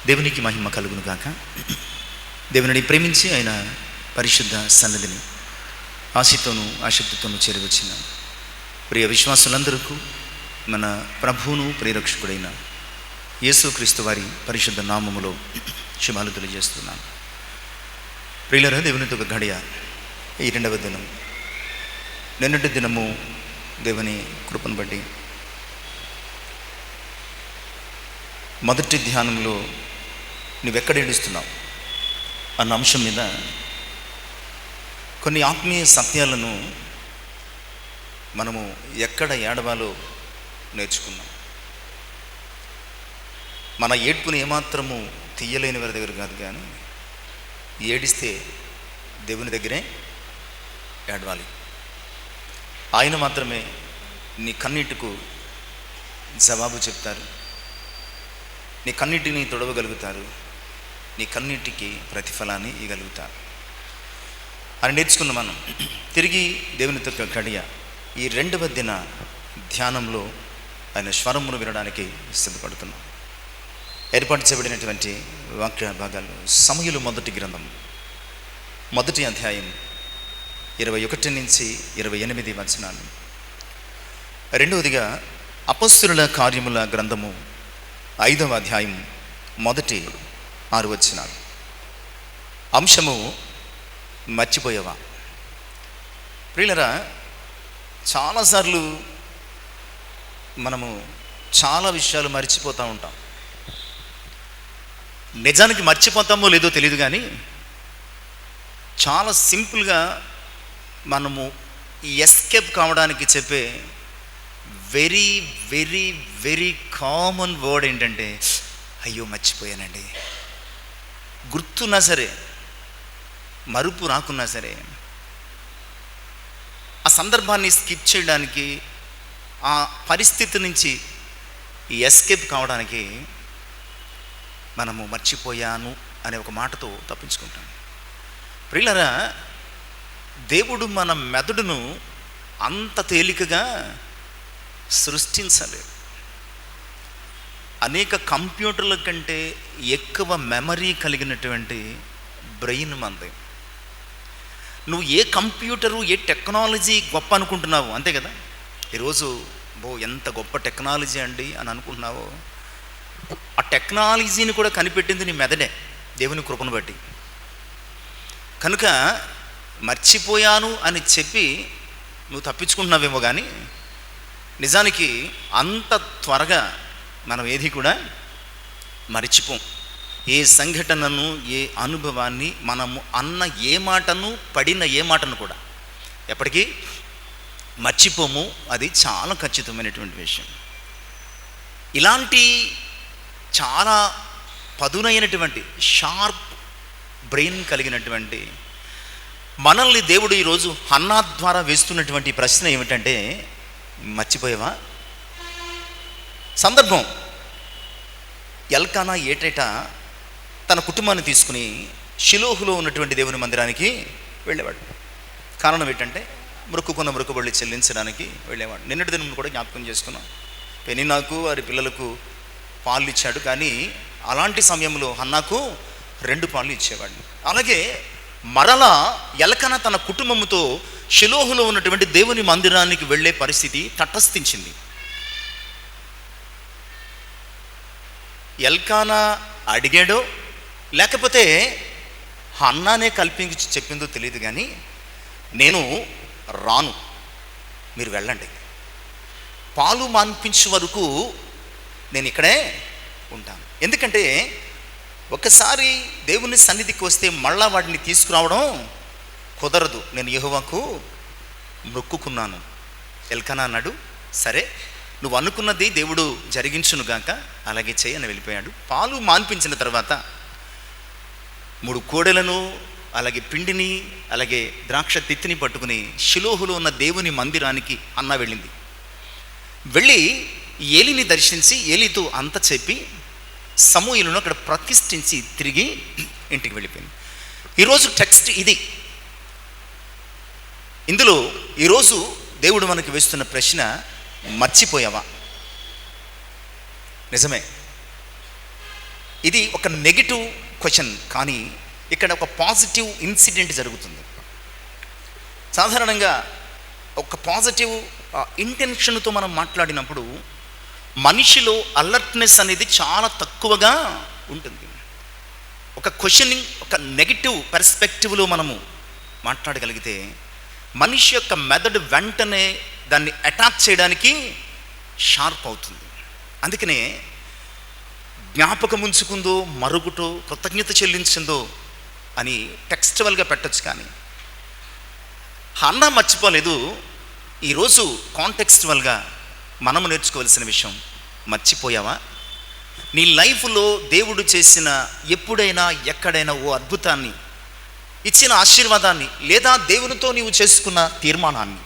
దేవునికి మహిమ కలుగును గాక. దేవుని ప్రేమించి ఆయన పరిశుద్ధ సన్నిధిని ఆశతోనూ ఆసక్తితోనూ చేరవచ్చిన ప్రియ విశ్వాసులందరికీ మన ప్రభువును ప్రియరక్షకుడైన యేసుక్రీస్తు వారి పరిశుద్ధ నామములో శుభాలు తెలియజేస్తున్నాను. ప్రియులారా, దేవునితో ఒక గడియ ఈ రెండవ దినం, నిన్నటి దినము దేవుని కృపను బట్టి మొదటి ధ్యానంలో నువ్వెక్కడ ఏడుస్తున్నావు అన్న అంశం మీద కొన్ని ఆత్మీయ సత్యాలను మనము ఎక్కడ ఏడవాలో నేర్చుకున్నాం. మన ఏడ్పుని ఏమాత్రము తీయలేని వారి దగ్గర కాదు, కానీ ఏడిస్తే దేవుని దగ్గరే ఏడవాలి. ఆయన మాత్రమే నీ కన్నీటికు జవాబు చెప్తారు, నీ కన్నీటిని తొడవగలుగుతారు, నీ కన్నీటికి ప్రతిఫలాన్ని ఇవ్వగలుగుతారు అని నేర్చుకున్న మనం తిరిగి దేవునితో గడియ ఈ రెండవ దిన ధ్యానంలో ఆయన స్వరమును వినడానికి సిద్ధపడుతున్నాం. ఏర్పాటు చేయబడినటువంటి వాక్య భాగాలు సమూయేలు మొదటి గ్రంథం మొదటి అధ్యాయం 21 నుంచి 28 వచనాలు. రెండవదిగా అపొస్తలుల కార్యముల గ్రంథము 5వ అధ్యాయం మొదటి 6 వచనాలు. అంశము మర్చిపోయావా? ప్రియులరా, చాలాసార్లు మనము చాలా విషయాలు మర్చిపోతూ ఉంటాం. నిజానికి మర్చిపోతామో లేదో తెలియదు, కానీ చాలా సింపుల్గా మనము ఎస్కేప్ కావడానికి చెప్పే very very very common word ఏంటంటే, అయ్యో మర్చిపోయానండి. గుర్తున్నా సరే, మరుపు రాకున్నా సరే, ఆ సందర్భాన్ని స్కిప్ చేయడానికి, ఆ పరిస్థితి నుంచి ఎస్కేప్ కావడానికి మనము మర్చిపోయాను అనే ఒక మాటతో తప్పించుకుంటాం. ప్రియులారా, దేవుడు మన మెదడును అంత తేలికగా సృష్టించలేదు. అనేక కంప్యూటర్ల కంటే ఎక్కువ మెమరీ కలిగినటువంటి బ్రెయిన్ మనది. నువ్వు ఏ కంప్యూటరు, ఏ టెక్నాలజీ గొప్ప అనుకుంటున్నావు, అంతే కదా. ఈరోజు ఎంత గొప్ప టెక్నాలజీ అండి అని అనుకుంటున్నావో, ఆ టెక్నాలజీని కూడా కనిపెట్టింది నీ మెదడే, దేవుని కృపను బట్టి. కనుక మర్చిపోయాను అని చెప్పి నువ్వు తప్పించుకుంటున్నావేమో, కానీ నిజానికి అంత త్వరగా మనం ఏది కూడా మర్చిపోం. ఏ సంఘటనను, ఏ అనుభవాన్ని, మనము అన్న ఏ మాటను, పడిన ఏ మాటను కూడా ఎప్పటికీ మర్చిపోము. అది చాలా ఖచ్చితమైనటువంటి విషయం. ఇలాంటి చాలా పదునైనటువంటి షార్ప్ బ్రెయిన్ కలిగినటువంటి మనల్ని దేవుడు ఈరోజు హన్నా ద్వారా వేస్తున్నటువంటి ప్రశ్న ఏమిటంటే, మర్చిపోయావా? సందర్భం, ఎల్కానా ఏటేటా తన కుటుంబాన్ని తీసుకుని షిలోహులో ఉన్నటువంటి దేవుని మందిరానికి వెళ్ళేవాడు. కారణం ఏంటంటే, మొక్కుకున్న మొక్కుబడులు చెల్లించడానికి వెళ్ళేవాడు. నిన్నటి దినం కూడా జ్ఞాపకం చేసుకున్నాం. పెనిన్నాకు వారి పిల్లలకు పాలు ఇచ్చాడు, కానీ అలాంటి సమయంలో హన్నాకు 2 పాలు ఇచ్చేవాడు. అలాగే మరలా ఎల్కానా తన కుటుంబంతో షిలోహులో ఉన్నటువంటి దేవుని మందిరానికి వెళ్ళే పరిస్థితి తటస్థించింది. ఎల్కానా అడిగాడో లేకపోతే హన్నానే కల్పించి చెప్పిందో తెలియదు, కానీ నేను రాను, మీరు వెళ్ళండి, పాలు మాన్పించే వరకు నేను ఇక్కడే ఉంటాను. ఎందుకంటే ఒకసారి దేవుని సన్నిధికి వస్తే మళ్ళా వాటిని తీసుకురావడం కుదరదు. నేను యెహోవాకు మొక్కుకున్నాను. ఎల్కానా అన్నాడు, సరే నువ్వు అనుకున్నది దేవుడు జరిగించునుగాక, అలాగే చేయని వెళ్ళిపోయాడు. పాలు మాన్పించిన తర్వాత 3 కోడెలను, అలాగే పిండిని, అలాగే ద్రాక్ష తిత్తిని పట్టుకుని షిలోహులో ఉన్న దేవుని మందిరానికి అన్న వెళ్ళింది. వెళ్ళి ఏలిని దర్శించి ఏలితో అంత చెప్పి సమూయేలును అక్కడ ప్రతిష్ఠించి తిరిగి ఇంటికి వెళ్ళిపోయింది. ఈరోజు టెక్స్ట్ ఇది. ఇందులో ఈరోజు దేవుడు మనకు వేస్తున్న ప్రశ్న, మర్చిపోయావా? నిజమే, ఇది ఒక నెగిటివ్ క్వశ్చన్, కానీ ఇక్కడ ఒక పాజిటివ్ ఇన్సిడెంట్ జరుగుతుంది. సాధారణంగా ఒక పాజిటివ్ ఇంటెన్షన్తో మనం మాట్లాడినప్పుడు మనిషిలో అలర్ట్నెస్ అనేది చాలా తక్కువగా ఉంటుంది. ఒక క్వశ్చనింగ్, ఒక నెగిటివ్ పర్స్పెక్టివ్లో మనము మాట్లాడగలిగితే మనిషి యొక్క మెదడు వెంటనే దాన్ని అటాక్ చేయడానికి షార్ప్ అవుతుంది. అందుకనే జ్ఞాపకం ఉంచుకుందో, మరుగుటో, కృతజ్ఞత చెల్లించిందో అని టెక్స్చువల్గా పెట్టచ్చు, కానీ హన్నా మర్చిపోలేదు. ఈరోజు కాంటెక్స్చువల్గా మనము నేర్చుకోవాల్సిన విషయం, మర్చిపోయావా? నీ లైఫ్లో దేవుడు చేసిన ఎప్పుడైనా ఎక్కడైనా ఓ అద్భుతాన్ని, ఇచ్చిన ఆశీర్వాదాన్ని, లేదా దేవునితో నీవు చేసుకున్న తీర్మానాన్ని,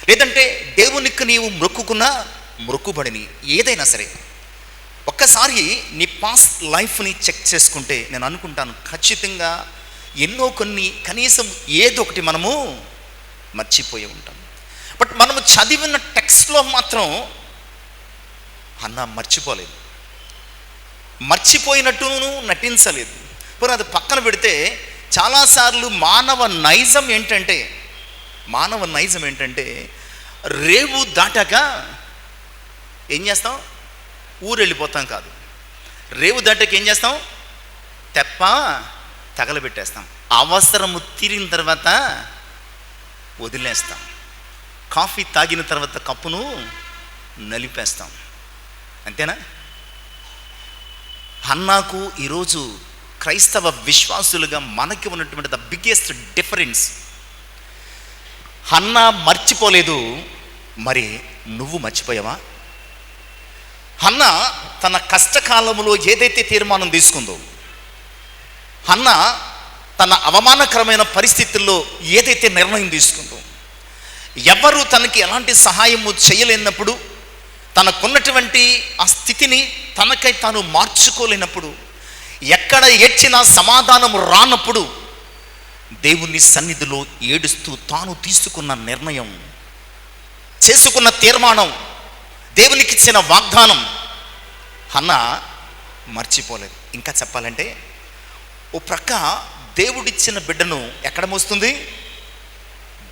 లేదంటే దేవునికి నీవు మొక్కుకున్న మొక్కుబడిని, ఏదైనా సరే ఒక్కసారి నీ పాస్ట్ లైఫ్ని చెక్ చేసుకుంటే నేను అనుకుంటాను ఖచ్చితంగా ఎన్నో కొన్ని, కనీసం ఏదో ఒకటి మనము మర్చిపోయి ఉంటాం. బట్ మనము చదివిన టెక్స్ట్లో మాత్రం అన్న మర్చిపోలేదు, మర్చిపోయినట్టును నటించలేదు. పోనీ అది పక్కన పెడితే చాలాసార్లు మానవ నైజం ఏంటంటే రేవు దాటాక ఏం చేస్తాం? ఊరు వెళ్ళిపోతాం కాదు, రేవు దాటాక ఏం చేస్తాం? తెప్ప తగలబెట్టేస్తాం. అవసరము తీరిన తర్వాత వదిలేస్తాం. కాఫీ తాగిన తర్వాత కప్పును నలిపేస్తాం. అంతేనా? హన్నాకు ఈరోజు క్రైస్తవ విశ్వాసులుగా మనకి ఉన్నటువంటి ద బిగ్గెస్ట్ డిఫరెన్స్, హన్నా మర్చిపోలేదు, మరి నువ్వు మర్చిపోయావా? హన్నా తన కష్టకాలంలో ఏదైతే తీర్మానం తీసుకుందో, హన్నా తన అవమానకరమైన పరిస్థితుల్లో ఏదైతే నిర్ణయం తీసుకుందో, ఎవరు తనకి ఎలాంటి సహాయము చేయలేనప్పుడు, తనకున్నటువంటి ఆ స్థితిని తనకై తాను మార్చుకోలేనప్పుడు, ఎక్కడ ఏడ్చినా సమాధానం రానప్పుడు దేవుని సన్నిధిలో ఏడుస్తూ తాను తీసుకున్న నిర్ణయం, చేసుకున్న తీర్మానం, దేవునికి ఇచ్చిన వాగ్దానం హన్నా మర్చిపోలేదు. ఇంకా చెప్పాలంటే ఓ ప్రక్క దేవుడిచ్చిన బిడ్డను ఎక్కడ మోస్తుంది?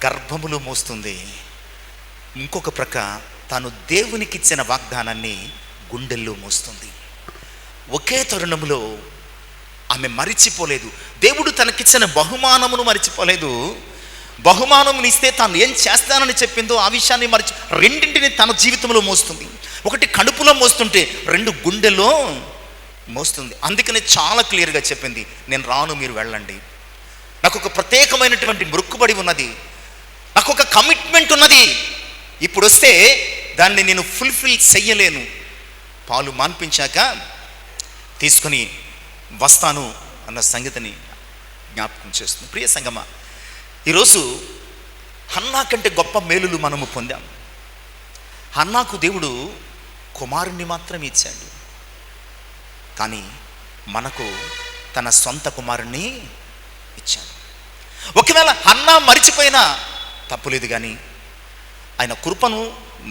గర్భములో మోస్తుంది. ఇంకొక ప్రక్క తాను దేవునికి ఇచ్చిన వాగ్దానాన్ని గుండెల్లో మోస్తుంది. ఒకే తరుణంలో ఆమె మరిచిపోలేదు. దేవుడు తనకిచ్చిన బహుమానమును మరిచిపోలేదు. బహుమానమునిస్తే తాను ఏం చేస్తానని చెప్పిందో ఆ విషయాన్ని రెండింటిని తన జీవితంలో మోస్తుంది. ఒకటి కడుపులో మోస్తుంటే, రెండు గుండెలో మోస్తుంది. అందుకనే చాలా క్లియర్గా చెప్పింది, నేను రాను, మీరు వెళ్ళండి. నాకు ఒక ప్రత్యేకమైనటువంటి మొక్కుబడి ఉన్నది, నాకు ఒక కమిట్మెంట్ ఉన్నది. ఇప్పుడు వస్తే దాన్ని నేను ఫుల్ఫిల్ చెయ్యలేను. పాలు మాన్పించాక తీసుకొని వస్తాను అన్న సంగతిని జ్ఞాపకం చేస్తుంది. ప్రియ సంగమా, ఈరోజు హన్నా కంటే గొప్ప మేలులు మనము పొందాం. హన్నాకు దేవుడు కుమారుణ్ణి మాత్రం ఇచ్చాడు, కానీ మనకు తన సొంత కుమారుణ్ణి ఇచ్చాడు. ఒకవేళ హన్నా మరిచిపోయినా తప్పులేదు, కానీ ఆయన కృపను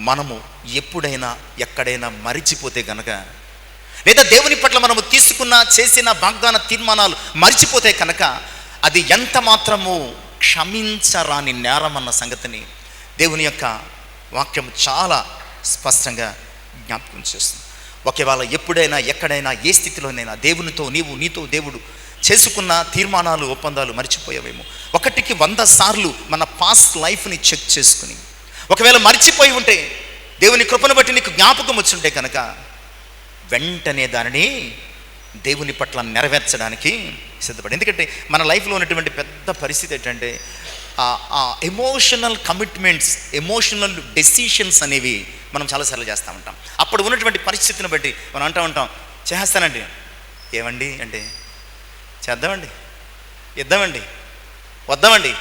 మనము ఎప్పుడైనా ఎక్కడైనా మరిచిపోతే కనుక, లేదా దేవుని పట్ల మనము తీసుకున్న చేసిన వాగ్దాన తీర్మానాలు మరిచిపోతే కనుక, అది ఎంత మాత్రము క్షమించరాని నేరం అన్న సంగతిని దేవుని యొక్క వాక్యం చాలా స్పష్టంగా జ్ఞాపకం చేస్తుంది. ఒకవేళ ఎప్పుడైనా ఎక్కడైనా ఏ స్థితిలోనైనా దేవునితో నీతో దేవుడు చేసుకున్న తీర్మానాలు, ఒప్పందాలు మర్చిపోయావేమో, 1కి 100 సార్లు మన పాస్ట్ లైఫ్ని చెక్ చేసుకుని, ఒకవేళ మర్చిపోయి ఉంటే దేవుని కృపను బట్టి నీకు జ్ఞాపకం వచ్చుంటే కనుక వెంటనే దానిని దేవుని పట్ల నెరవేర్చడానికి సిద్ధపడి. ఎందుకంటే మన లైఫ్లో ఉన్నటువంటి పెద్ద పరిస్థితి ఏంటంటే, ఆ ఎమోషనల్ కమిట్మెంట్స్, ఎమోషనల్ డెసిషన్స్ అనేవి మనం చాలాసార్లు చేస్తూ ఉంటాం. అప్పుడు ఉన్నటువంటి పరిస్థితిని బట్టి మనం అంటూ ఉంటాం, చేస్తానండి, ఏమండి అంటే చేద్దామండి, ఇద్దామండి, వద్దామండి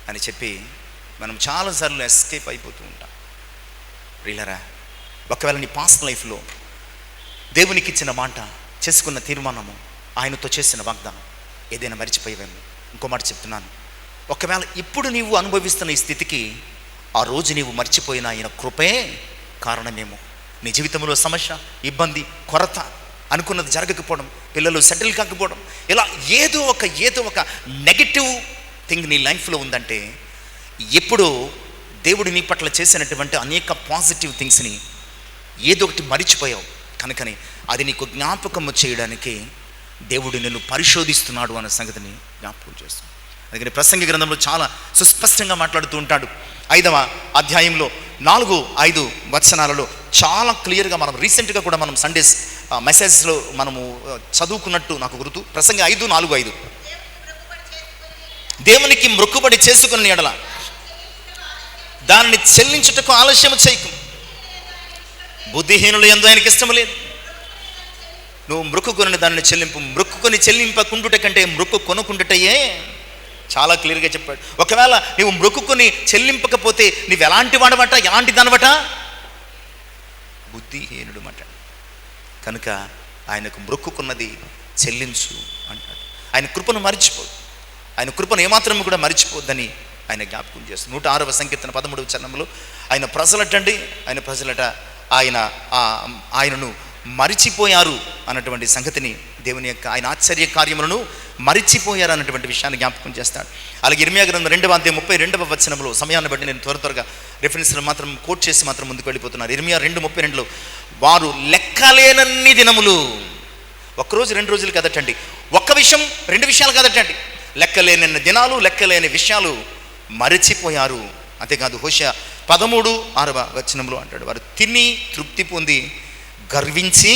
అని చెప్పి మనం చాలాసార్లు ఎస్కేప్ అయిపోతూ ఉంటాం. ప్రియులారా, ఒకవేళ నీ పాస్ట్ లైఫ్లో దేవునికి ఇచ్చిన మాట, చేసుకున్న తీర్మానము, ఆయనతో చేసిన వాగ్దానం ఏదైనా మరిచిపోయేవేమో, ఇంకో మాట చెప్తున్నాను, ఒకవేళ ఇప్పుడు నీవు అనుభవిస్తున్న ఈ స్థితికి ఆ రోజు నీవు మర్చిపోయిన ఆయన కృపే కారణమేమో. నీ జీవితంలో సమస్య, ఇబ్బంది, కొరత అనుకున్నది జరగకపోవడం, పిల్లలు సెటిల్ కాకపోవడం, ఇలా ఏదో ఒక నెగటివ్ థింగ్ నీ లైఫ్లో ఉందంటే ఎప్పుడో దేవుడు నీ పట్ల చేసినటువంటి అనేక పాజిటివ్ థింగ్స్ని ఏదో ఒకటి మరిచిపోయావు కనుకని అది నీకు జ్ఞాపకం చేయడానికి దేవుడు నిన్ను పరిశోధిస్తున్నాడు అన్న సంగతిని జ్ఞాపకం చేస్తున్నాడు. అందుకని ప్రసంగి గ్రంథంలో చాలా సుస్పష్టంగా మాట్లాడుతూ ఉంటాడు. 5వ అధ్యాయంలో 4-5 వచనాలలో చాలా క్లియర్గా మనం రీసెంట్గా కూడా మనం సండేస్ మెసేజ్లో మనము చదువుకున్నట్టు నాకు గుర్తు. ప్రసంగి 5:4-5 దేవునికి మొక్కుబడి చేసుకుని ఎడల దానిని చెల్లించుటకు ఆలస్యం చేయకు, బుద్ధిహీనులు యందు ఆయనకి ఇష్టం లేదు. నువ్వు మొక్కుకొని దానిని చెల్లింపు. మొక్కుకొని చెల్లింపకుండుట కంటే మొక్కు కొనుక్కుండుటయే చాలా క్లియర్గా చెప్పాడు. ఒకవేళ నువ్వు మొక్కుకొని చెల్లింపకపోతే నువ్వు ఎలాంటి వాడవట, ఎలాంటి దానవట, బుద్ధిహీనుడు మాట. కనుక ఆయనకు మొక్కుకున్నది చెల్లించు అంటాడు. ఆయన కృపను మరిచిపోదు, ఆయన కృపను ఏమాత్రం కూడా మరిచిపోద్దని ఆయన జ్ఞాపకం చేస్తుంది. 106వ సంకీర్తన 13వ చరణంలో ఆయన ప్రజలట ఆయనను మరిచిపోయారు అన్నటువంటి సంగతిని, దేవుని యొక్క ఆయన ఆశ్చర్య కార్యములను మరిచిపోయారు అన్నటువంటి విషయాన్ని జ్ఞాపకం చేస్తాడు. అలాగే ఇర్మియా గ్రంథం 2:32 వచనంలో, సమయాన్ని బట్టి నేను త్వరగా రెఫరెన్స్లు మాత్రం కోట్ చేసి మాత్రం ముందుకు వెళ్ళిపోతున్నారు. ఇర్మియా 2:32లో వారు లెక్కలేనన్ని దినములు, ఒక్కరోజు 2 రోజులు కదటండి, ఒక్క విషయం 2 విషయాలు కదటండి, లెక్కలేనన్ని దినాలు, లెక్కలేని విషయాలు మరిచిపోయారు. అంతేకాదు హోషేయ 13:6 వచనంలో అంటాడు, వారు తిని తృప్తి పొంది గర్వించి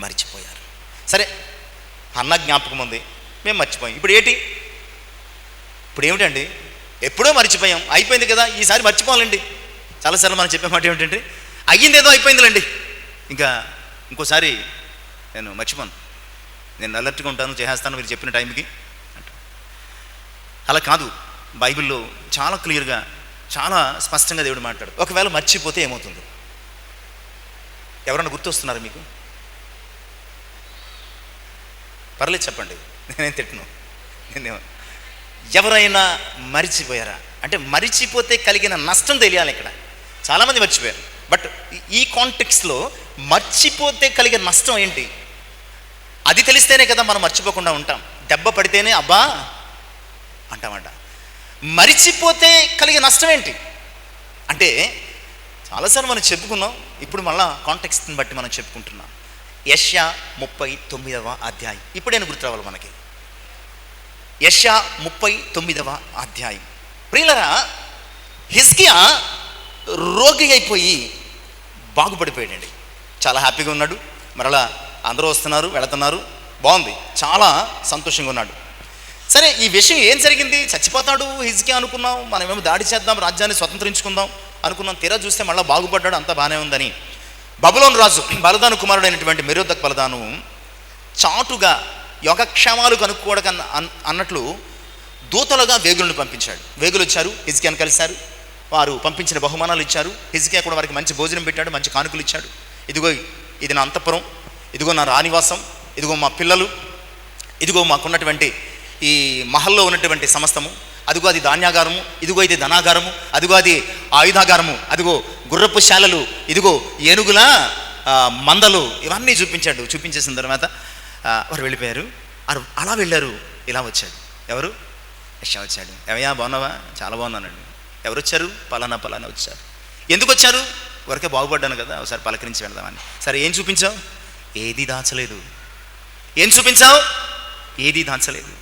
మరిచిపోయారు. సరే, అన్న జ్ఞాపకం ఉంది, మేము మర్చిపోయాం. ఇప్పుడు ఏమిటండి, ఎప్పుడో మర్చిపోయాం, అయిపోయింది కదా, ఈసారి మర్చిపోవాలండి. చాలాసార్లు మనం చెప్పే మాట ఏమిటంటే, అయ్యిందేదో అయిపోయిందిలేండి, ఇంకోసారి నేను మర్చిపోను, నేను అలర్ట్గా ఉంటాను, చేసేస్తాను మీరు చెప్పిన టైంకి అంట. అలా కాదు, బైబిల్లో చాలా క్లియర్గా చాలా స్పష్టంగా దేవుడు మాట్లాడు. ఒకవేళ మర్చిపోతే ఏమవుతుంది? ఎవరన్నా గుర్తొస్తున్నారు మీకు? పర్లేదు చెప్పండి, నేనేం తిట్టను. ఎవరైనా మరిచిపోయారా అంటే, మరిచిపోతే కలిగిన నష్టం తెలియాలి. ఇక్కడ చాలామంది మర్చిపోయారు, బట్ ఈ కాంటెక్స్ట్లో మర్చిపోతే కలిగే నష్టం ఏంటి అది తెలిస్తేనే కదా మనం మర్చిపోకుండా ఉంటాం. దెబ్బ పడితేనే అబ్బా అంటామంట. మరిచిపోతే కలిగే నష్టం ఏంటి అంటే, చాలాసార్లు మనం చెప్పుకున్నాం, ఇప్పుడు మళ్ళా కాంటెక్స్ట్ని బట్టి మనం చెప్పుకుంటున్నాం. యెషయా 39వ అధ్యాయం ఇప్పుడైనా గుర్తు రావాలి మనకి. యెషయా 39వ అధ్యాయం. ప్రియులరా, హిజ్కియా రోగి అయిపోయి బాగుపడిపోయాడండి. చాలా హ్యాపీగా ఉన్నాడు, మరలా అందరూ వస్తున్నారు వెళుతున్నారు, బాగుంది, చాలా సంతోషంగా ఉన్నాడు. సరే, ఈ విషయం ఏం జరిగింది? చచ్చిపోతాడు హిజ్కియా అనుకున్నాం, మనమేమో దాడి చేద్దాం, రాజ్యాన్ని స్వతంత్రించుకుందాం అనుకున్నాం. తీరా చూస్తే మళ్ళీ బాగుపడ్డాడు, అంతా బాగానే ఉందని బబులోను రాజు బలదాను కుమారుడైనటువంటి మెరోదక్ బలదాను చాటుగా యోగక్షేమాలు కనుక్కోవడానికి అన్నట్లు దూతలుగా వేగులను పంపించాడు. వేగులు వచ్చారు, హిజ్కియాను కలిశారు, వారు పంపించిన బహుమానాలు ఇచ్చారు. హిజ్కియా కూడా వారికి మంచి భోజనం పెట్టాడు, మంచి కానుకలు ఇచ్చాడు. ఇదిగో ఇది నా అంతఃపురం, ఇదిగో నా రానివాసం, ఇదిగో మా పిల్లలు, ఇదిగో మాకున్నటువంటి ఈ మహల్లో ఉన్నటువంటి సమస్తము, అదిగో అది ధాన్యాగారము, ఇదిగో ఇది ధనాగారము, అదిగో అది ఆయుధాగారము, అదిగో గుర్రపు శాలలు, ఇదిగో ఏనుగుల మందలు, ఇవన్నీ చూపించేసిన తర్వాత వారు వెళ్ళిపోయారు. అలా వెళ్ళారు. ఇలా వచ్చాడు, ఎవరు? యెషయా వచ్చాడు. ఏమయ్యా బాగున్నావా? చాలా బాగున్నానండి. ఎవరు వచ్చారు? పలానా వచ్చారు. ఎందుకు వచ్చారు? వరకే బాగుపడ్డాను కదా, ఒకసారి పలకరించి వెళ్దామని. సరే, ఏం చూపించావు? ఏది దాచలేదు. ఏం చూపించావు? ఏది దాచలేదు.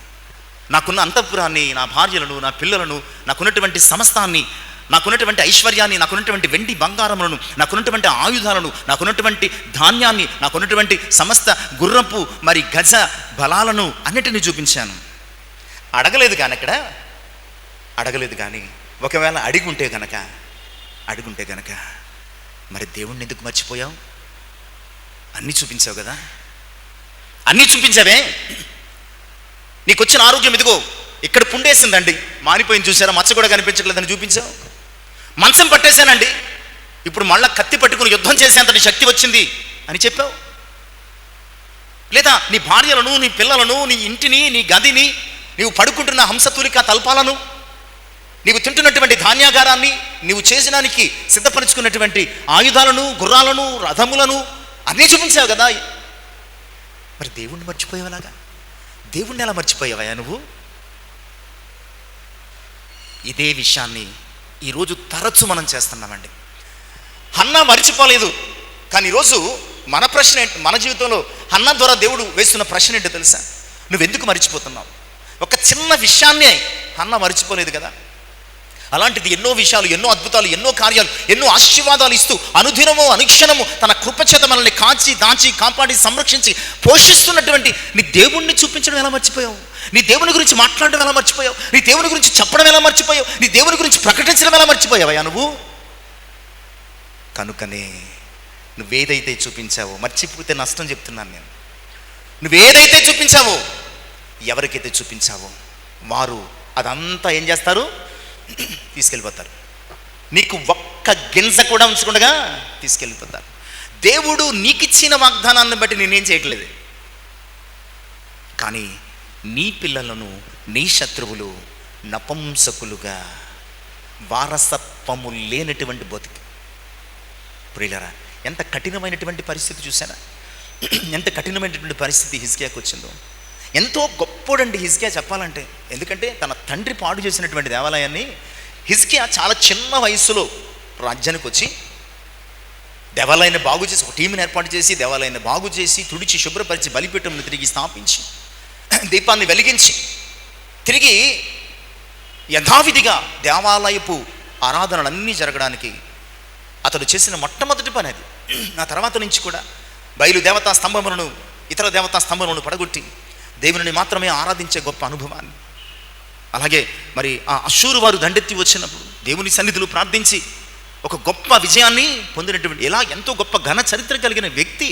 నాకున్న అంతఃపురాన్ని, నా భార్యలను, నా పిల్లలను, నాకున్నటువంటి సమస్తాన్ని, నాకున్నటువంటి ఐశ్వర్యాన్ని, నాకున్నటువంటి వెండి బంగారములను, నాకున్నటువంటి ఆయుధాలను, నాకున్నటువంటి ధాన్యాన్ని, నాకున్నటువంటి సమస్త గుర్రపు మరి గజ బలాలను అన్నిటినీ చూపించాను. అడగలేదు కానీ ఒకవేళ అడిగుంటే గనక మరి దేవుణ్ణి ఎందుకు మర్చిపోయావు? అన్నీ చూపించావు కదా, అన్నీ చూపించావే. నీకు వచ్చిన ఆరోగ్యం ఇదిగో ఇక్కడ పుండేసిందండి, మానిపోయింది, చూసారా, మచ్చ కూడా కనిపించట్లేదని చూపించావు. మంచం పట్టేశానండి, ఇప్పుడు మళ్ళీ కత్తి పట్టుకుని యుద్ధం చేసేంతటి శక్తి వచ్చింది అని చెప్పావు. లేదా నీ భార్యలను, నీ పిల్లలను, నీ ఇంటిని, నీ గదిని, నీవు పడుకుంటున్న హంసతూలిక తల్పాలను, నీవు తింటున్నటువంటి ధాన్యాగారాన్ని, నీవు చేసినానికి సిద్ధపరుచుకున్నటువంటి ఆయుధాలను, గుర్రాలను, రథములను అన్నీ చూపించావు కదా. మరి దేవుణ్ణి మర్చిపోయావలాగా? దేవుణ్ణి ఎలా మర్చిపోయావా నువ్వు? ఇదే విషయాన్ని ఈరోజు తరచు మనం చేస్తున్నామండి. హన్నా మర్చిపోలేదు, కానీ ఈరోజు మన ప్రశ్న ఏంటి? మన జీవితంలో హన్నా ద్వారా దేవుడు వేస్తున్న ప్రశ్న ఏంటో తెలుసా? నువ్వెందుకు మర్చిపోతున్నావు? ఒక చిన్న విషయాన్నే హన్నా మర్చిపోలేదు కదా. అలాంటిది ఎన్నో విషయాలు, ఎన్నో అద్భుతాలు, ఎన్నో కార్యాలు, ఎన్నో ఆశీర్వాదాలు ఇస్తూ అనుదినము అనుక్షణము తన కృపచేత మనల్ని కాచి దాచి కాపాడి సంరక్షించి పోషిస్తున్నటువంటి నీ దేవుణ్ణి చూపించడం ఎలా మర్చిపోయావు? నీ దేవుని గురించి మాట్లాడడం ఎలా మర్చిపోయావు? నీ దేవుని గురించి చెప్పడం ఎలా మర్చిపోయావు? నీ దేవుని గురించి ప్రకటించడం ఎలా మర్చిపోయావా నువ్వు? కనుకనే నువ్వేదైతే చూపించావో, మర్చిపోతే నష్టం చెప్తున్నాను నేను. నువ్వేదైతే చూపించావో, ఎవరికైతే చూపించావో వారు అదంతా ఏం చేస్తారు? తీసుకెళ్ళిపోతారు. నీకు ఒక్క గింజ కూడా ఉంచకుండా తీసుకెళ్ళిపోతారు. దేవుడు నీకిచ్చిన వాగ్దానాన్ని బట్టి నేనేం చేయట్లేదు, కానీ నీ పిల్లలను నీ శత్రువులు నపుంసకులుగా వారసత్వము లేనటువంటి బతుకు. ప్రియులారా, ఎంత కఠినమైనటువంటి పరిస్థితి చూసారా? ఎంత కఠినమైనటువంటి పరిస్థితి హిజ్కియాకు వచ్చిందో. ఎంతో గొప్పోడండి హిజ్కియా చెప్పాలంటే. ఎందుకంటే తన తండ్రి పాడు చేసినటువంటి దేవాలయాన్ని హిజ్కియా చాలా చిన్న వయసులో రాజ్యానికి వచ్చి దేవాలయాన్ని బాగు చేసి, ఒక టీంని ఏర్పాటు చేసి దేవాలయాన్ని బాగు చేసి తుడిచి శుభ్రపరిచి బలిపీఠంను తిరిగి స్థాపించి దీపాన్ని వెలిగించి తిరిగి యథావిధిగా దేవాలయపు ఆరాధనలన్నీ జరగడానికి అతడు చేసిన మొట్టమొదటి పని అది. ఆ తర్వాత నుంచి కూడా బయలు దేవతా స్తంభములను, ఇతర దేవతా స్తంభములను పడగొట్టి దేవుని మాత్రమే ఆరాధించే గొప్ప అనుభవాన్ని, అలాగే మరి ఆ అష్షూరు వారు దండెత్తి వచ్చినప్పుడు దేవుని సన్నిధిలో ప్రార్థించి ఒక గొప్ప విజయాన్ని పొందినటువంటి, ఎలా ఎంతో గొప్ప ఘన చరిత్ర కలిగిన వ్యక్తి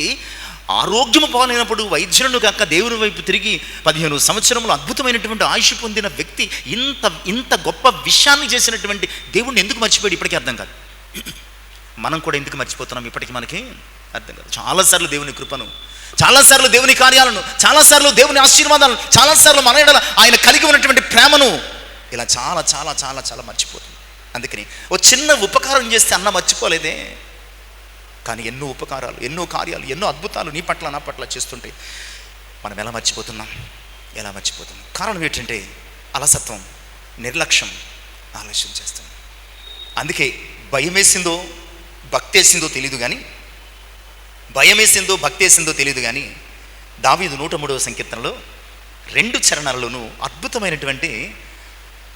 ఆరోగ్యము పాలైనప్పుడు వైద్యులను కాక దేవుని వైపు తిరిగి 15 సంవత్సరములు అద్భుతమైనటువంటి ఆయుష్ పొందిన వ్యక్తి ఇంత గొప్ప విషయాన్ని చేసినటువంటి దేవుణ్ణి ఎందుకు మర్చిపోయాడు? ఇప్పటికీ అర్థం కాదు. మనం కూడా ఎందుకు మర్చిపోతున్నాం? ఇప్పటికీ మనకి అర్థం కాదు. చాలాసార్లు దేవుని కృపను, చాలాసార్లు దేవుని కార్యాలను, చాలాసార్లు దేవుని ఆశీర్వాదాలను, చాలాసార్లు మన ఎడల ఆయన కలిగి ఉన్నటువంటి ప్రేమను ఇలా చాలా చాలా చాలా చాలా మర్చిపోతుంది. అందుకని ఓ చిన్న ఉపకారం చేస్తే అన్న మర్చిపోలేదే, కానీ ఎన్నో ఉపకారాలు, ఎన్నో కార్యాలు, ఎన్నో అద్భుతాలు నీ పట్ల నా పట్ల చేస్తుంటే మనం ఎలా మర్చిపోతున్నాం? కారణం ఏంటంటే అలసత్వం, నిర్లక్ష్యం, ఆలస్యం చేస్తాం. అందుకే భయం వేసిందో భక్తి వేసిందో తెలియదు కానీ, దావీదు 103వ సంకీర్తనలో 2 చరణాలలోనూ అద్భుతమైనటువంటి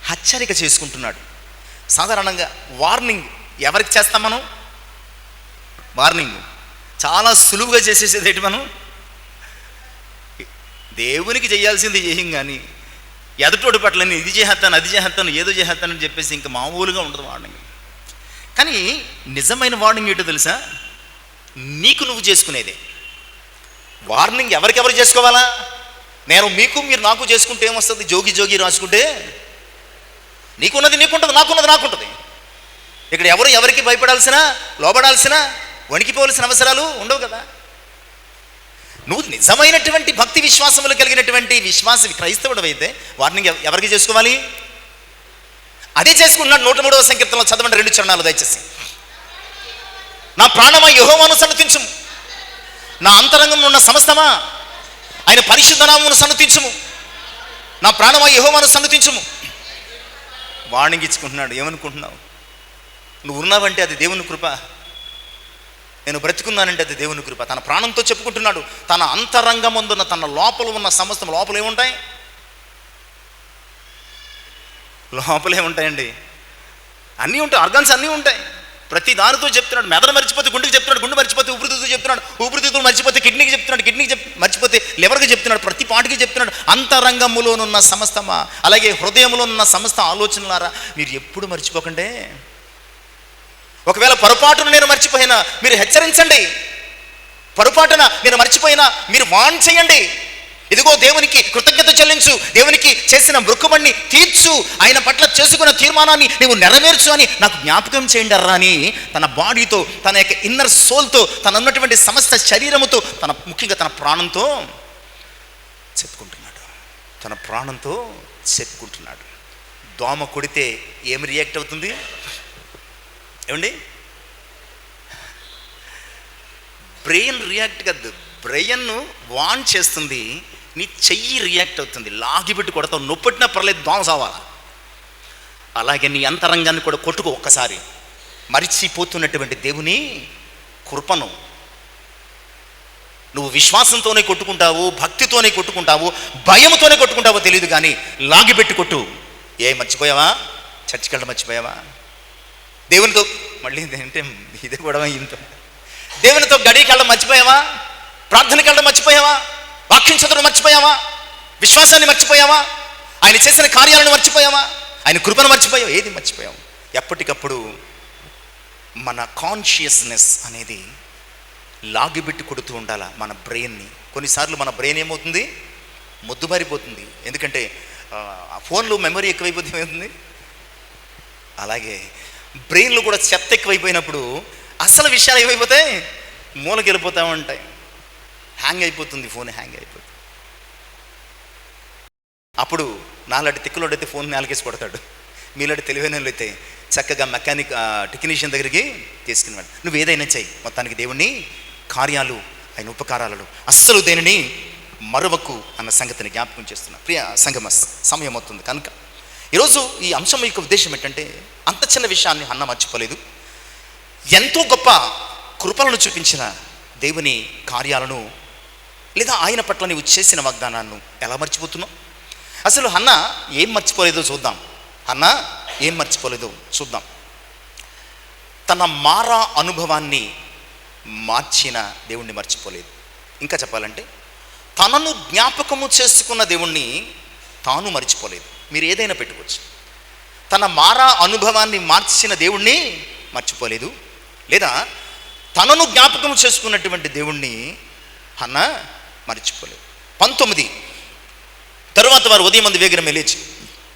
హెచ్చరిక చేసుకుంటున్నాడు. సాధారణంగా వార్నింగ్ ఎవరికి చేస్తాం మనం? వార్నింగ్ చాలా సులువుగా చేసేసేది ఏంటి? మనం దేవునికి చేయాల్సింది చేయం, కానీ ఎదుటోడి పట్ల నేను ఇది చేస్తాను, అది చేస్తాను, ఏదో చేస్తానని చెప్పేసి ఇంకా మామూలుగా ఉండదు వార్నింగ్. కానీ నిజమైన వార్నింగ్ ఏంటో తెలుసా? నీకు నువ్వు చేసుకునేదే వార్నింగ్. ఎవరికెవరు చేసుకోవాలా? నేను మీకు, మీరు నాకు చేసుకుంటే ఏమొస్తుంది? జోగి రాసుకుంటే నీకున్నది నీకుంటుంది, నాకున్నది నాకుంటుంది. ఇక్కడ ఎవరు ఎవరికి భయపడాల్సిన, లోబడాల్సిన, వణికిపోవలసిన అవసరాలు ఉండవు కదా. నువ్వు నిజమైనటువంటి భక్తి విశ్వాసములు కలిగినటువంటి క్రైస్తవుడు అయితే వార్నింగ్ ఎవరికి చేసుకోవాలి? అదే చేసుకుంటున్నాడు. 103వ సంకీర్తనలో చదవండి 2 చరణాలు దయచేసి. నా ప్రాణమా యెహోవాను సన్నతించుము, నా అంతరంగంలో ఉన్న సమస్తమా ఆయన పరిశుద్ధ నామమును సన్నతించుము. నా ప్రాణమా యెహోవాను సన్నతించుము. వార్నింగ్ ఇచ్చుకుంటున్నాడు. ఏమనుకుంటున్నావు? నువ్వు ఉన్నావంటే అది దేవుని కృప, నేను బ్రతికున్నానంటే అది దేవుని కృప. తన ప్రాణంతో చెప్పుకుంటున్నాడు. తన అంతరంగముందున్న, తన లోపల ఉన్న సమస్తం, లోపల ఏముంటాయి? లోపలే ఉంటాయండి, అన్నీ ఉంటాయి, ఆర్గాన్స్ అన్నీ ఉంటాయి. ప్రతి దానితో చెప్తున్నాడు. మెదడు మర్చిపోతే గుండెకి చెప్తున్నాడు, గుండె మర్చిపోతే ఊపిరితిత్తులు చెప్తున్నాడు, ఊపిరితిత్తులు మర్చిపోతే కిడ్నీకి చెప్తున్నాడు, కిడ్నీకి మర్చిపోతే లివర్కి చెప్తున్నాడు, ప్రతి పాటికి చెప్తున్నాడు. అంతరంగములోనున్న సమస్తమా, అలాగే హృదయంలో ఉన్న సమస్త ఆలోచనలారా మీరు ఎప్పుడు మర్చిపోకండి. ఒకవేళ పొరపాటున నేను మర్చిపోయినా మీరు హెచ్చరించండి, పొరపాటున నేను మర్చిపోయినా మీరు వాన్ చేయండి. ఇదిగో దేవునికి కృతజ్ఞత చెల్లించు, దేవునికి చేసిన మృక్కుబడిని తీర్చు, ఆయన పట్ల చేసుకున్న తీర్మానాన్ని నీవు నెరవేర్చు అని నాకు జ్ఞాపకం చేయండి అర్రా అని తన బాడీతో, తన యొక్క ఇన్నర్ సోల్తో, తన ఉన్నటువంటి సమస్త శరీరముతో, ముఖ్యంగా తన ప్రాణంతో చెప్పుకుంటున్నాడు. దోమ కొడితే ఏం రియాక్ట్ అవుతుంది ఏమండి? బ్రెయిన్ రియాక్ట్ కాదు, బ్రెయిన్ను వాన్ చేస్తుంది, నీ చెయ్యి రియాక్ట్ అవుతుంది, లాగిపెట్టి కొడతావు, నొప్పట్టినా పర్లేదు, దోమ సావాలా. అలాగే నీ అంతరంగాన్ని కూడా కొట్టుకో ఒక్కసారి. మరిచిపోతున్నటువంటి దేవుని కృపను నువ్వు విశ్వాసంతోనే కొట్టుకుంటావు, భక్తితోనే కొట్టుకుంటావు, భయంతోనే కొట్టుకుంటావో తెలియదు, కానీ లాగిపెట్టి కొట్టు. మర్చిపోయావా? చర్చికి వెళ్ళడం మర్చిపోయావా? దేవునితో మళ్ళీ అంటే ఇదే గొడవ ఇంత. దేవునితో గడికి వెళ్ళడం మర్చిపోయావా? ప్రార్థనకి వెళ్ళడం మర్చిపోయావా? వాక్యం చదవడం మర్చిపోయావా? విశ్వాసాన్ని మర్చిపోయావా? ఆయన చేసిన కార్యాలను మర్చిపోయావా? ఆయన కృపను మర్చిపోయావు? ఏది మర్చిపోయావు? ఎప్పటికప్పుడు మన కాన్షియస్నెస్ అనేది లాగిబెట్టి కొడుతూ ఉండాలా మన బ్రెయిన్ని. కొన్నిసార్లు మన బ్రెయిన్ ఏమవుతుంది? మొద్దుబారిపోతుంది. ఎందుకంటే ఫోన్లో మెమరీ ఎక్కువైపోతే ఏమవుతుంది? అలాగే బ్రెయిన్లో కూడా చెత్త ఎక్కువైపోయినప్పుడు అసలు విషయాలు ఏమైపోతాయి? మూలకి వెళ్ళిపోతూ ఉంటాయి. హ్యాంగ్ అయిపోతుంది, ఫోన్ హ్యాంగ్ అయిపోతుంది. అప్పుడు నాలాంటి తిక్కులోడైతే ఫోన్ నేలకేసి కొడతాడు. మీలాంటి తెలివైన వాళ్ళు అయితే చక్కగా మెకానిక్ టెక్నీషియన్ దగ్గరికి తీసుకుని వెళ్ళి నువ్వు ఏదైనా చెయ్యి, మొత్తానికి దేవుణ్ణి కార్యాలు, ఆయన ఉపకారాలను అస్సలు దేనిని మరవకు అన్న సంగతిని జ్ఞాపకం చేస్తున్నా. ప్రియ సంగమ, సమయం అవుతుంది కనుక ఈరోజు ఈ అంశం యొక్క ఉద్దేశం ఏంటంటే, అంత చిన్న విషయాన్ని హన్న మర్చిపోలేదు. ఎంతో గొప్ప కృపలను చూపించిన దేవుని కార్యాలను, లేదా ఆయన పట్ల నీవు చేసిన వాగ్దానాన్ని ఎలా మర్చిపోతున్నావు? అసలు హన్న ఏం మర్చిపోలేదో చూద్దాం. హన్న ఏం మర్చిపోలేదో చూద్దాం. తన మారా అనుభవాన్ని మార్చిన దేవుణ్ణి మర్చిపోలేదు. ఇంకా చెప్పాలంటే తనను జ్ఞాపకము చేసుకున్న దేవుణ్ణి తాను మర్చిపోలేదు. మీరు ఏదైనా పెట్టుకోవచ్చు. తన మారా అనుభవాన్ని మార్చిన దేవుణ్ణి మర్చిపోలేదు, లేదా తనను జ్ఞాపకం చేసుకున్నటువంటి దేవుణ్ణి హన్న మర్చిపోలేదు. 19 తరువాత వారు ఉదయం మంది వేగరమే లేచి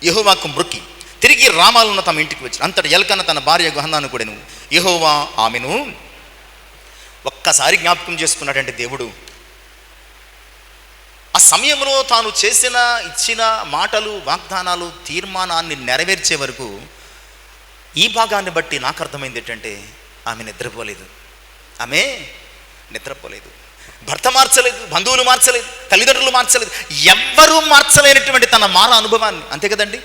యెహోవాకు మ్రొక్కి తిరిగి రామాలను తమ ఇంటికి వచ్చి అంతటి ఎల్కన్న తన భార్య హన్నాను కూడాను యెహోవా ఆమెను ఒక్కసారి జ్ఞాపకం చేసుకున్నాడంటే దేవుడు ఆ సమయంలో తాను ఇచ్చిన మాటలు, వాగ్దానాలు, తీర్మానాన్ని నెరవేర్చే వరకు ఈ భాగాన్ని బట్టి నాకు అర్థమైంది ఏంటంటే ఆమె నిద్రపోలేదు. ఆమె నిద్రపోలేదు. భర్త మార్చలేదు, బంధువులు మార్చలేదు, తల్లిదండ్రులు మార్చలేదు, ఎవ్వరూ మార్చలేనటువంటి తన మాన అనుభవాన్ని. అంతే కదండి.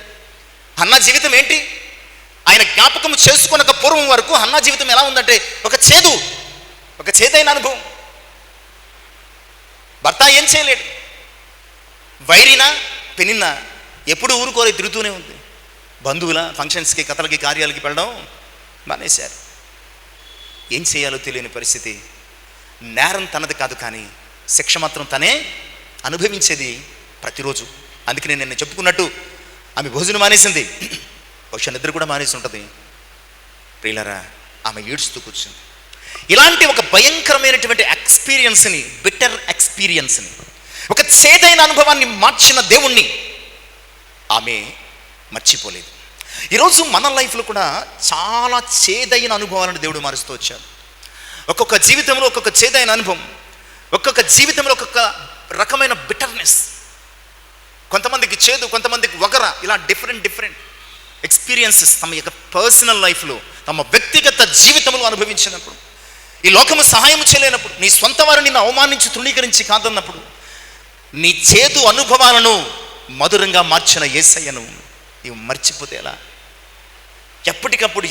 హన్నా జీవితం ఏంటి? ఆయన జ్ఞాపకం చేసుకున్న పూర్వం వరకు హన్నా జీవితం ఎలా ఉందంటే ఒక చేదైన అనుభవం. భర్త ఏం చేయలేడు, వైరినా పెనిన్నా ఎప్పుడు ఊరుకోలే, తిరుగుతూనే ఉంది. బంధువుల ఫంక్షన్స్కి, కథలకి, కార్యాలకి వెళ్ళడం మానేశారు. ఏం చేయాలో తెలియని పరిస్థితి. నేరం తనది కాదు, కానీ శిక్ష మాత్రం తనే అనుభవించేది ప్రతిరోజు. అందుకని నేను చెప్పుకున్నట్టు ఆమె భోజనం మానేసింది, బహుశా నిద్ర కూడా మానేసి ఉంటుంది. ప్రియులారా, ఆమె ఏడుస్తూ కూర్చుంది. ఇలాంటి ఒక భయంకరమైనటువంటి ఎక్స్పీరియన్స్ని, బిటర్ ఎక్స్పీరియన్స్ని, ఒక చేదైన అనుభవాన్ని మార్చిన దేవుణ్ణి ఆమె మర్చిపోలేదు. ఈరోజు మన లైఫ్లో కూడా చాలా చేదైన అనుభవాలను దేవుడు మారుస్తూ వచ్చాడు. ఒక్కొక్క జీవితంలో ఒక్కొక్క చేదైన అనుభవం, ఒక్కొక్క జీవితంలో ఒక్కొక్క రకమైన బిటర్నెస్. కొంతమందికి చేదు, కొంతమందికి వగర, ఇలా డిఫరెంట్ ఎక్స్పీరియన్సెస్ తమ యొక్క పర్సనల్ లైఫ్లో, తమ వ్యక్తిగత జీవితంలో అనుభవించినప్పుడు, ఈ లోకము సహాయం చేయలేనప్పుడు, నీ సొంత వారు నిన్ను అవమానించి తృణీకరించి కాదన్నప్పుడు, నీ చేదు అనుభవాలను మధురంగా మార్చిన యేసయ్యను నీవు మర్చిపోతే ఎలా? ఎప్పటికప్పుడు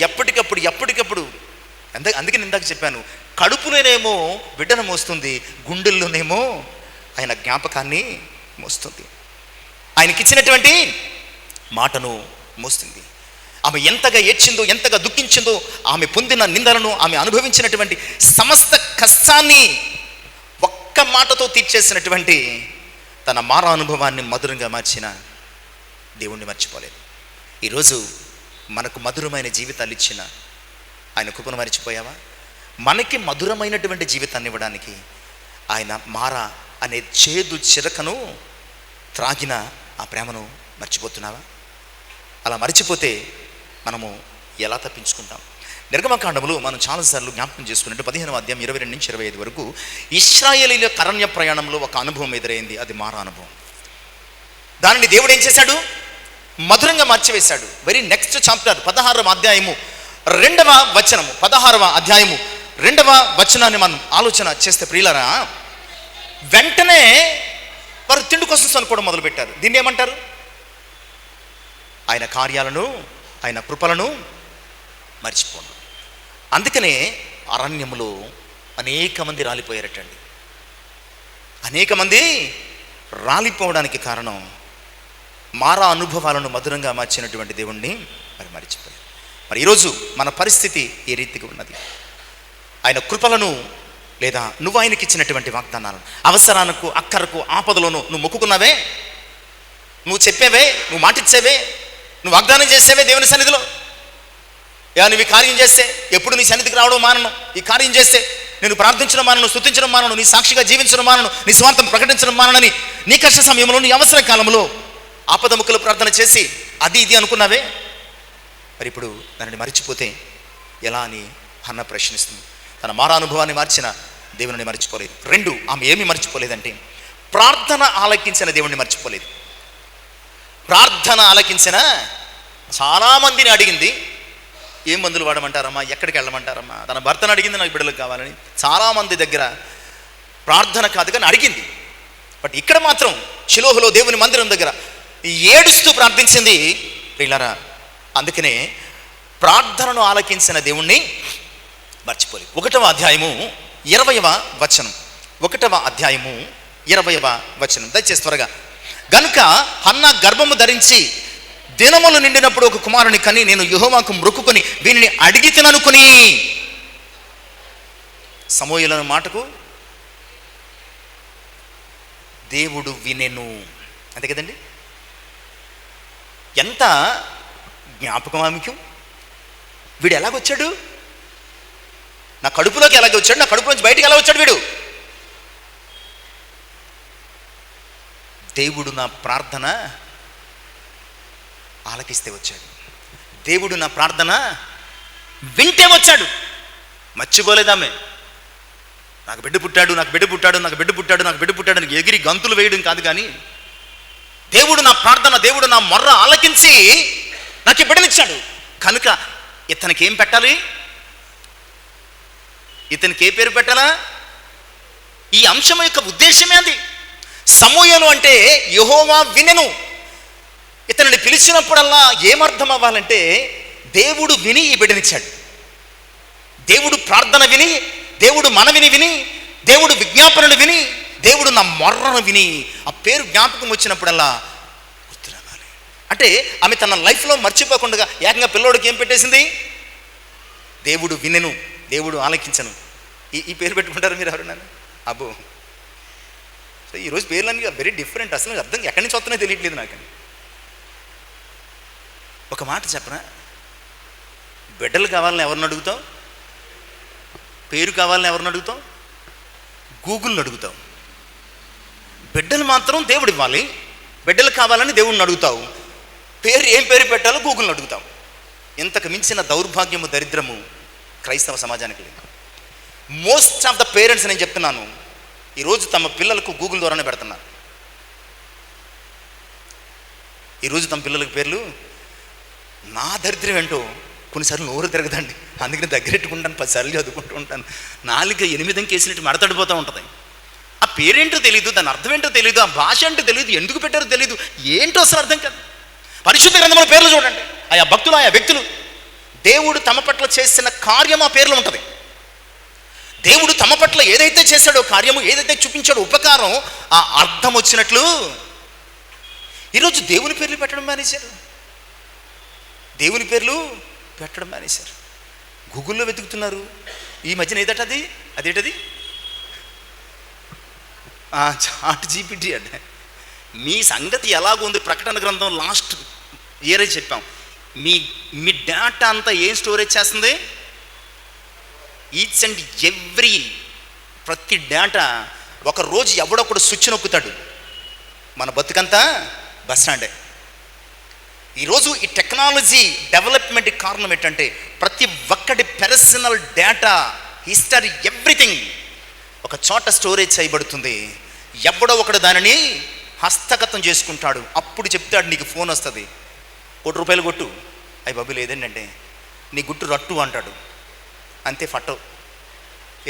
అందుకే నేను ఇందాక చెప్పాను, కడుపులోనేమో బిడ్డను మోస్తుంది, గుండెల్లోనేమో ఆయన జ్ఞాపకాన్ని మోస్తుంది, ఆయనకిచ్చినటువంటి మాటను మోస్తుంది. ఆమె ఎంతగా ఏడ్చిందో, ఎంతగా దుఃఖించిందో, ఆమె పొందిన నిందలను, ఆమె అనుభవించినటువంటి సమస్త కష్టాన్ని ఒక్క మాటతో తీర్చేసినటువంటి తన మారా అనుభవాన్ని మధురంగా మార్చిన దేవుణ్ణి మర్చిపోలేదు. ఈరోజు మనకు మధురమైన జీవితాలు ఇచ్చిన ఆయన కృపను మర్చిపోయావా? మనకి మధురమైనటువంటి జీవితాన్ని ఇవ్వడానికి ఆయన మారా అనే చేదు చిరకను త్రాగిన ఆ ప్రేమను మర్చిపోతున్నావా? అలా మర్చిపోతే మనము ఎలా తప్పించుకుంటాం? నిర్గమకాండములో మనం చాలాసార్లు జ్ఞాపకం చేసుకున్నట్టు 15వ అధ్యాయం 22 నుంచి 25 వరకు ఇశ్రాయేలీయుల అరణ్య ప్రయాణంలో ఒక అనుభవం ఎదురైంది. అది మారా అనుభవం. దానిని దేవుడు ఏం చేశాడు? మధురంగా మార్చివేశాడు. వెరీ నెక్స్ట్ చాప్టర్ 16వ అధ్యాయము 2వ వచనము, 16వ అధ్యాయము 2వ వచనాన్ని మనం ఆలోచన చేస్తే ప్రియులారా, వెంటనే వారు తిండి కోసం అనుకోవడం మొదలుపెట్టారు. దీన్ని ఏమంటారు? ఆయన కార్యాలను, ఆయన కృపలను మర్చిపోను. అందుకనే అరణ్యములో అనేక మంది రాలిపోయారటండి. అనేక మంది రాలిపోవడానికి కారణం మారా అనుభవాలను మధురంగా మార్చినటువంటి దేవుణ్ణి మరి మరిచిపోయారు. మరి ఈరోజు మన పరిస్థితి ఏ రీతిగా ఉన్నది? ఆయన కృపలను లేదా నువ్వు ఆయనకి ఇచ్చినటువంటి వాగ్దానాలను, అవసరానికి, అక్కరకు, ఆపదలోను నువ్వు మొక్కుకున్నావే, నువ్వు చెప్పేవే, నువ్వు మాటిచ్చేవే, నువ్వు వాగ్దానం చేసేవే దేవుని సన్నిధిలో. నువ్వు ఈ కార్యం చేస్తే ఎప్పుడు నీ సన్నిధికి రావడం మానను, ఈ కార్యం చేస్తే నేను ప్రార్థించడం మానను, స్తుతించడం మానను, నీ సాక్షిగా జీవించడం మానను, నీ స్వార్థం ప్రకటించడం మానని నీ కష్ట సమయంలో, నీ అవసర కాలంలో ఆపదముక్కులు ప్రార్థన చేసి అది ఇది అనుకున్నావే, మరి ఇప్పుడు దానిని మర్చిపోతే ఎలా అని అన్న ప్రశ్నిస్తుంది. తన మారా అనుభవాన్ని మార్చిన దేవుని మర్చిపోలేదు. 2, ఆమె ఏమి మర్చిపోలేదంటే ప్రార్థన ఆలకించిన దేవుణ్ణి మర్చిపోలేదు. ప్రార్థన ఆలకించిన చాలామందిని అడిగింది, ఏం మందులు వాడమంటారమ్మా, ఎక్కడికి వెళ్ళమంటారమ్మా, తన భర్తను అడిగింది నాకు బిడ్డలకు కావాలని. చాలామంది దగ్గర ప్రార్థన కాదు కానీ అడిగింది. బట్ ఇక్కడ మాత్రం షిలోహులో దేవుని మందిరం దగ్గర ఏడుస్తూ ప్రార్థించింది ప్రియులారా. అందుకనే ప్రార్థనను ఆలకించిన దేవుణ్ణి మర్చిపోలేదు. 1వ అధ్యాయము 20వ వచనం. 1వ అధ్యాయము 20వ వచనం. దయచేసి త్వరగా. గనుక హన్నా గర్భము ధరించి దినములు నిండినప్పుడు ఒక కుమారుని కని నేను యెహోవాకు మొక్కుకొని వీనిని అడిగితిననుకుని. సమూయేలు మాటకు దేవుడు వినెను. అంతే కదండి. ఎంత జ్ఞాపకం ఆమెకు. వీడు ఎలాగొచ్చాడు, నా కడుపులోకి ఎలాగ వచ్చాడు, నా కడుపులోంచి బయటికి ఎలా వచ్చాడు వీడు? దేవుడు నా ప్రార్థన ఆలకిస్తే వచ్చాడు. దేవుడు నా ప్రార్థన వింటే వచ్చాడు. మర్చిపోలేదామే. నాకు బిడ్డ పుట్టాడు, నాకు బిడ్డ పుట్టాడు, నాకు బిడ్డ పుట్టాడు, నాకు బిడ్డ పుట్టాడు అని ఎగిరి గంతులు వేయడం కాదు కానీ దేవుడు నా ప్రార్థన, దేవుడు నా మొర్ర ఆలకించి నాకు ఈ బిడ్డనిచ్చాడు. కనుక ఇతనికి ఏం పెట్టాలి, ఇతనికి ఏ పేరు పెట్టాలా? ఈ అంశం యొక్క ఉద్దేశమే అది. సమూయేలు అంటే యెహోవా వినెను. ఇతనిని పిలిచినప్పుడల్లా ఏమర్థం అవ్వాలంటే దేవుడు విని ఈ బిడ్డనిచ్చాడు. దేవుడు ప్రార్థన విని, దేవుడు మనవిని విని, దేవుడు విజ్ఞాపనను విని, దేవుడు నా మొర్రను విని ఆ పేరు జ్ఞాపకం వచ్చినప్పుడల్లా గుర్తు రావాలి. అంటే ఆమె తన లైఫ్లో మర్చిపోకుండా ఏకంగా పిల్లోడికి ఏం పెట్టేసింది? దేవుడు వినెను, దేవుడు ఆలకించను. ఈ పేరు పెట్టుకుంటారు మీరు ఎవరు? నన్ను అబ్బో. సో ఈరోజు పేర్లన్నీ వెరీ డిఫరెంట్. అసలు అర్థం ఎక్కడి నుంచి వస్తున్నాయో తెలియట్లేదు నాకు. ఒక మాట చెప్పనా, బిడ్డలు కావాలని ఎవరిని అడుగుతావు? పేరు కావాలని ఎవరిని అడుగుతావు? గూగుల్ని అడుగుతావు. బిడ్డలు మాత్రం దేవుడు ఇవ్వాలి, బిడ్డలు కావాలని దేవుడిని అడుగుతావు. పేరు ఏం పేరు పెట్టాలో గూగుల్ని అడుగుతావు. ఇంతకు మించిన దౌర్భాగ్యము, దరిద్రము క్రైస్తవ సమాజానికి లేదు. మోస్ట్ ఆఫ్ ద పేరెంట్స్ నేను చెప్తున్నాను, ఈరోజు తమ పిల్లలకు గూగుల్ ద్వారానే పెడుతున్నారు. ఈరోజు తమ పిల్లలకి పేర్లు, నా దరిద్రం ఏంటో కొన్నిసార్లు నోరు తిరగదండి, అందుకని దగ్గరెట్టుకుంటాను, 10 సార్లు చదువుకుంటూ ఉంటాను. 4 8 కేసినట్టు మడతడిపోతూ ఉంటుంది. ఆ పేరేంటో తెలియదు, దాని అర్థం ఏంటో తెలియదు, ఆ భాష ఏంటో తెలియదు, ఎందుకు పెట్టారో తెలియదు, ఏంటో అసలు అర్థం కాదు. పరిశుద్ధ గ్రంథంలో పేర్లు చూడండి, ఆయా భక్తులు, ఆయా వ్యక్తులు, దేవుడు తమ పట్ల చేసిన కార్యం ఆ పేర్లు ఉంటుంది. దేవుడు తమ పట్ల ఏదైతే చేశాడో కార్యము, ఏదైతే చూపించాడో ఉపకారం, ఆ అర్థం వచ్చినట్లు ఈరోజు దేవుని పేర్లు పెట్టడం మానేశారు. దేవుని పేర్లు పెట్టడం మానేశారు. గూగుల్లో వెతుకుతున్నారు. ఈ మధ్యన ఏదటది, అదేటది చాట్ జీపీటీ అంటే. మీ సంగతి ఎలాగుంది? ప్రకటన గ్రంథం లాస్ట్ ఇయరే చెప్పాం, మీ డేటా అంతా ఏం స్టోరేజ్ చేస్తుంది? ఈచ్ అండ్ ఎవ్రీ, ప్రతి డేటా. ఒక రోజు ఎవడొకడు స్విచ్ నొక్కుతాడు, మన బతుకంతా బస్ స్టాండే. ఈరోజు ఈ టెక్నాలజీ డెవలప్మెంట్ కారణం ఏంటంటే ప్రతి ఒక్కటి పర్సనల్ డేటా, హిస్టరీ, ఎవ్రీథింగ్ ఒక చోట స్టోరేజ్ చేయబడుతుంది. ఎవడో ఒకడు దానిని హస్తగతం చేసుకుంటాడు. అప్పుడు చెప్తాడు, నీకు ఫోన్ వస్తుంది, ₹1 కొట్టు. అయ్యి బాబు లేదండి, నీ గుట్టు రట్టు అంటాడు. అంతే, ఫటో.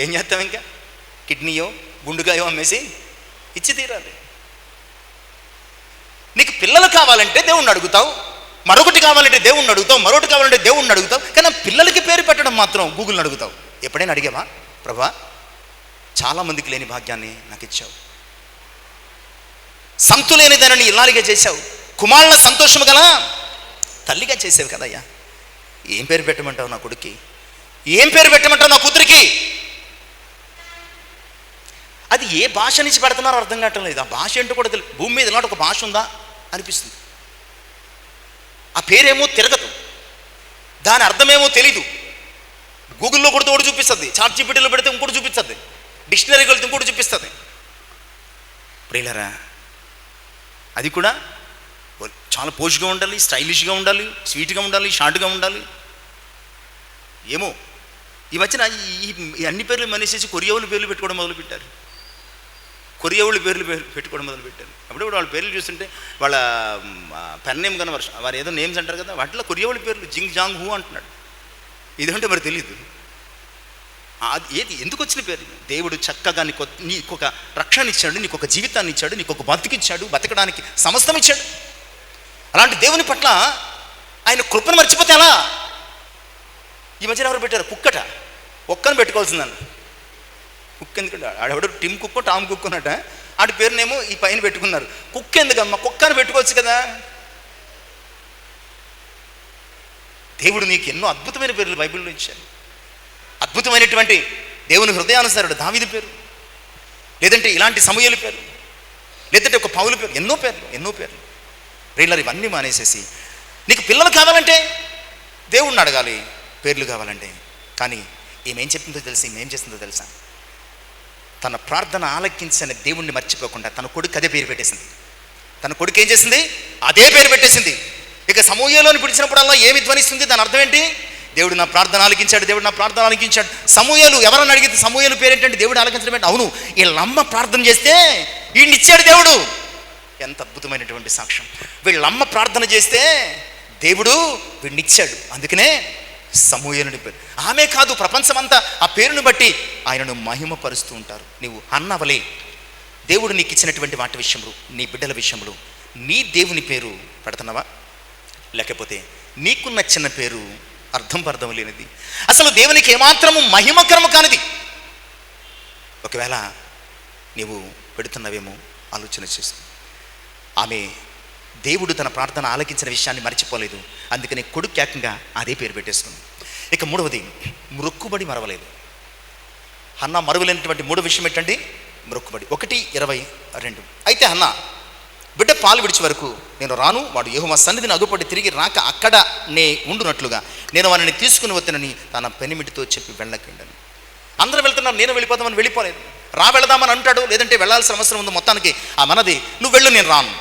ఏం చేస్తాం? ఇంకా కిడ్నీయో గుండుగాయో అమ్మేసి ఇచ్చి తీరాలి. నీకు పిల్లలు కావాలంటే దేవుణ్ణి అడుగుతావు, మరొకటి కావాలంటే దేవుణ్ణి అడుగుతావు, మరొకటి కావాలంటే దేవుణ్ణి అడుగుతావు. కానీ పిల్లలకి పేరు పెట్టడం మాత్రం గూగుల్ని అడుగుతావు. ఎప్పుడైనా అడిగావా, ప్రభా చాలామందికి లేని భాగ్యాన్ని నాకు ఇచ్చావు, సంతు లేని దానిని ఇల్లాలిగా చేశావు, కుమారుల సంతోషము గల తల్లిగా చేసావు కదయ్యా, ఏం పేరు పెట్టమంటావు నా కొడుక్కి, ఏం పేరు పెట్టమంటావు నా కూతురికి? అది ఏ భాష నుంచి పెడుతున్నారో అర్థం కావటం లేదు. ఆ భాష ఏంటో కూడా తెలియదు. భూమి మీద ఇలాంటి ఒక భాష ఉందా అనిపిస్తుంది. ఆ పేరేమో తిరగదు, దాని అర్థమేమో తెలీదు. గూగుల్లో కొడితే ఒకటి చూపిస్తుంది, చాట్ జీపీటీలో పెడితే ఇంకోటి చూపిస్తుంది, డిక్షనరీకి వెళ్తే ఇంకోటి చూపిస్తుంది. ప్రియులారా, అది కూడా చాలా పోష్గా ఉండాలి, స్టైలిష్గా ఉండాలి, స్వీట్గా ఉండాలి, షార్ట్గా ఉండాలి. ఏమో ఈ మధ్యన ఈ అన్ని పేర్లు మనిషి కొరియవుల పేర్లు పెట్టుకోవడం మొదలుపెట్టారు. కొరియవుల పేర్లు పెట్టుకోవడం మొదలుపెట్టారు. అప్పుడు వాళ్ళ పేర్లు చూస్తుంటే వాళ్ళ పెన్ నేమ్ కన్నా వారు ఏదో నేమ్స్ అంటారు కదా, వాటిలో కొరియవుల పేర్లు జింగ్ జాంగ్ హూ అంటున్నాడు. ఇదంటే మరి తెలియదు. అది ఏది ఎందుకు వచ్చిన పేరు? దేవుడు చక్కగా నీకొక రక్షణ ఇచ్చాడు, నీకొక జీవితాన్ని ఇచ్చాడు, నీకొక బతికిచ్చాడు, బతకడానికి సమస్తం ఇచ్చాడు. అలాంటి దేవుని పట్ల ఆయన కృపను మర్చిపోతే ఎలా? ఈ మధ్యన ఎవరు పెట్టారు? కుక్కట, ఒక్కని పెట్టుకోవాల్సిందన్న. కుక్క ఎందుకంటే ఆడెవడు టిమ్ కుక్కో టామ్ కుక్కో అన్నట, ఆడి పేరునేమో ఈ పైన పెట్టుకున్నారు. కుక్క ఎందుకమ్మా, కుక్కని పెట్టుకోవచ్చు కదా. దేవుడు నీకు ఎన్నో అద్భుతమైన పేర్లు బైబిల్లో ఇచ్చాడు. అద్భుతమైనటువంటి దేవుని హృదయానుసారుడు దావీదు పేరు, లేదంటే ఇలాంటి సమూయేలు పేరు, లేదంటే ఒక పౌలు పేరు, ఎన్నో పేర్లు. రీలర్ ఇవన్నీ మానేసేసి నీకు పిల్లలు కావాలంటే దేవుణ్ణి అడగాలి, పేర్లు కావాలంటే. కానీ ఏమేం చెప్పిందో తెలుసు, ఏం చేసిందో తెలుసా? తన ప్రార్థన ఆలకించిన దేవుణ్ణి మర్చిపోకుండా తన కొడుకు అదే పేరు పెట్టేసింది. తన కొడుకు ఏం చేసింది? అదే పేరు పెట్టేసింది. ఇక సమూయేలుని పిలిచినప్పుడల్లా ఏమి ధ్వనిస్తుంది? దాని అర్థం ఏంటి? దేవుడు నా ప్రార్థన ఆలకించాడు, దేవుడు నా ప్రార్థన ఆలకించాడు. సమూయేలు ఎవరని అడిగితే సమూయేలు పేరేంటంటే దేవుడు ఆలకించడం ఏంటి? అవును, వీళ్ళమ్మ ప్రార్థన చేస్తే వీడిని ఇచ్చాడు దేవుడు. ఎంత అద్భుతమైనటువంటి సాక్ష్యం! వీళ్ళమ్మ ప్రార్థన చేస్తే దేవుడు వీడిని ఇచ్చాడు. అందుకనే సమూయేలుని పేరు. ఆమె కాదు, ప్రపంచమంతా ఆ పేరును బట్టి ఆయనను మహిమపరుస్తూ ఉంటారు. నీవు అన్నవలే దేవుడు నీకు ఇచ్చినటువంటి వాటి విషయంలో, నీ బిడ్డల విషయంలో నీ దేవుని పేరు పెడుతున్నావా? లేకపోతే నీకు నచ్చిన పేరు అర్థం లేనిది, అసలు దేవునికి ఏమాత్రము మహిమకరము కానిది ఒకవేళ నీవు పెడుతున్నవేమో ఆలోచన చేస్తూ. ఆమె దేవుడు తన ప్రార్థన ఆలకించిన విషయాన్ని మర్చిపోలేదు. అందుకని కొడుకు ఏకంగా అదే పేరు పెట్టేసుకుంది. ఇక మూడవది, మొక్కుబడి మరవలేదు. హన్నా మరువలేనటువంటి మూడో విషయం ఏంటంటే మొక్కుబడి. 1:22. అయితే హన్నా బిడ్డ పాలు విడిచే వరకు నేను రాను, వాడు యెహోవా సన్నిధిని అగుపడి తిరిగి రాక అక్కడ నే ఉండునట్లుగా నేను వారిని తీసుకుని వస్తానని తన పెనిమిటితో చెప్పి వెళ్ళకండని. అందరూ వెళ్తున్నారు, నేను వెళ్ళిపోతామని వెళ్ళిపోలేదు. వెళదామని అంటాడు, లేదంటే వెళ్ళాల్సిన అవసరం ఉంది. మొత్తానికి ఆ మనది, నువ్వు వెళ్ళు, నేను రాను.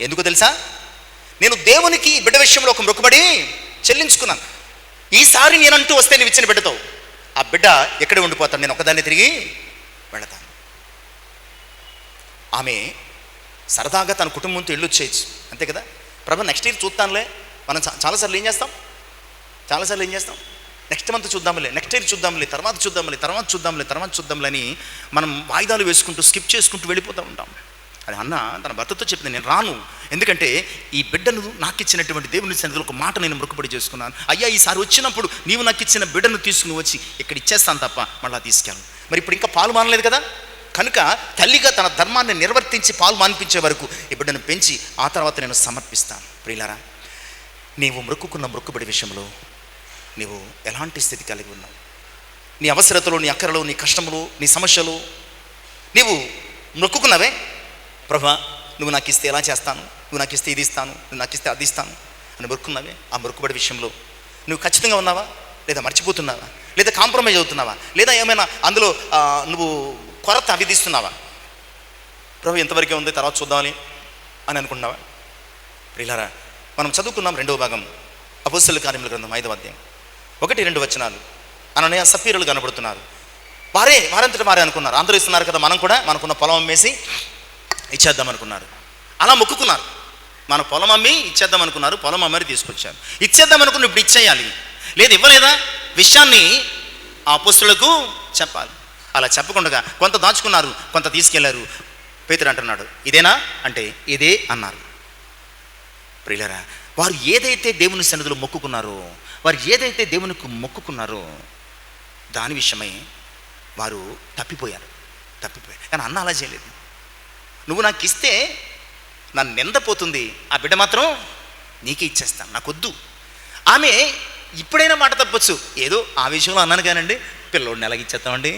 ఎందుకు తెలుసా? నేను దేవునికి బిడ్డ విషయంలో ఒక మొక్కుబడి చెల్లించుకున్నాను. ఈసారి నేనంటూ వస్తే నువ్వు ఇచ్చిన బిడ్డతో ఆ బిడ్డ ఎక్కడ ఉండిపోతాడు, నేను ఒకదాన్ని తిరిగి వెళతాను. ఆమె సరదాగా తన కుటుంబంతో ఇల్లు వచ్చేయచ్చు, అంతే కదా. ప్రభు నెక్స్ట్ ఇయర్ చూస్తానులే, మనం చాలాసార్లు ఏం చేస్తాం నెక్స్ట్ మంత్ చూద్దాంలే, నెక్స్ట్ ఇయర్ చూద్దాంలే, తర్వాత చూద్దాంలే అని మనం వాయిదాలు వేసుకుంటూ స్కిప్ చేసుకుంటూ వెళ్ళిపోతూ ఉంటాం. అది అన్న తన భర్తతో చెప్పింది, నేను రాను, ఎందుకంటే ఈ బిడ్డను నాకు ఇచ్చినటువంటి దేవుని సన్నిధిలో ఒక మాట నేను మొక్కుబడి చేసుకున్నాను. అయ్యా, ఈసారి వచ్చినప్పుడు నీవు నాకు ఇచ్చిన బిడ్డను తీసుకుని వచ్చి ఇక్కడ ఇచ్చేస్తాను తప్ప మళ్ళీ తీసుకెళ్ళను. మరి ఇప్పుడు ఇంకా పాలు మానలేదు కదా, కనుక తల్లిగా తన ధర్మాన్ని నిర్వర్తించి పాలు మానిపించే వరకు ఈ బిడ్డను పెంచి ఆ తర్వాత నేను సమర్పిస్తాను. ప్రియులారా, నీవు మొక్కుకున్న మొక్కుబడి విషయంలో నీవు ఎలాంటి స్థితి కలిగి ఉన్నావు? నీ అవసరతలో, నీ అక్కరలో, నీ కష్టములు, నీ సమస్యలు నీవు మొక్కుకున్నావే? ప్రభా, నువ్వు నాకు ఇస్తే ఎలా చేస్తాను, నువ్వు నాకు ఇస్తే ఇది ఇస్తాను, నువ్వు నాకు ఇస్తే అది ఇస్తాను అని మొక్కుకున్నావే? ఆ మొక్కుబడి విషయంలో నువ్వు ఖచ్చితంగా ఉన్నావా, లేదా మర్చిపోతున్నావా, లేదా కాంప్రమైజ్ అవుతున్నావా, లేదా ఏమైనా అందులో నువ్వు కొరత విధిస్తున్నావా? ప్రభు ఎంతవరకే ఉంది, తర్వాత చూద్దామని అని అనుకుంటున్నావా? ప్రియులారా, మనం చదువుకున్నాం 2వ భాగం అపోస్తలుల కార్యముల గ్రంథం 5వ అధ్యాయం 1-2 వచనాలు. అననీయ సప్పీరులు కనబడుతున్నారు. వారంతటా వారే అనుకున్నారు, అందరూ ఇస్తున్నారు కదా, మనం కూడా మనకున్న పొలం అమ్మేసి ఇచ్చేద్దాం అనుకున్నారు. అలా మొక్కుకున్నారు, మన పొలం అమ్మి ఇచ్చేద్దాం అనుకున్నారు. పొలం అమ్మని తీసుకొచ్చారు, ఇచ్చేద్దాం అనుకున్న ఇప్పుడు ఇచ్చేయాలి. లేదు, ఇవ్వలేదా విషయాన్ని ఆ అపోస్తలులకు చెప్పాలి. అలా చెప్పకుండా కొంత దాచుకున్నారు, కొంత తీసుకెళ్లారు. పేతురు అంటున్నాడు, ఇదేనా అంటే ఇదే అన్నారు. ప్రియులారా, వారు ఏదైతే దేవుని సన్నిధిలో మొక్కుకున్నారో, వారు ఏదైతే దేవునికి మొక్కుకున్నారో దాని విషయమై వారు తప్పిపోయారు. కానీ అన్న అలా చేయలేదు. నువ్వు నాకు ఇస్తే నా నింద పోతుంది, ఆ బిడ్డ మాత్రం నీకే ఇచ్చేస్తాను, నాకొద్దు. ఆమె ఇప్పుడైనా మాట తప్పొచ్చు, ఏదో ఆ విషయంలో అన్నాను కానండి, పిల్లోడిని ఎలాగ ఇచ్చేస్తామండి,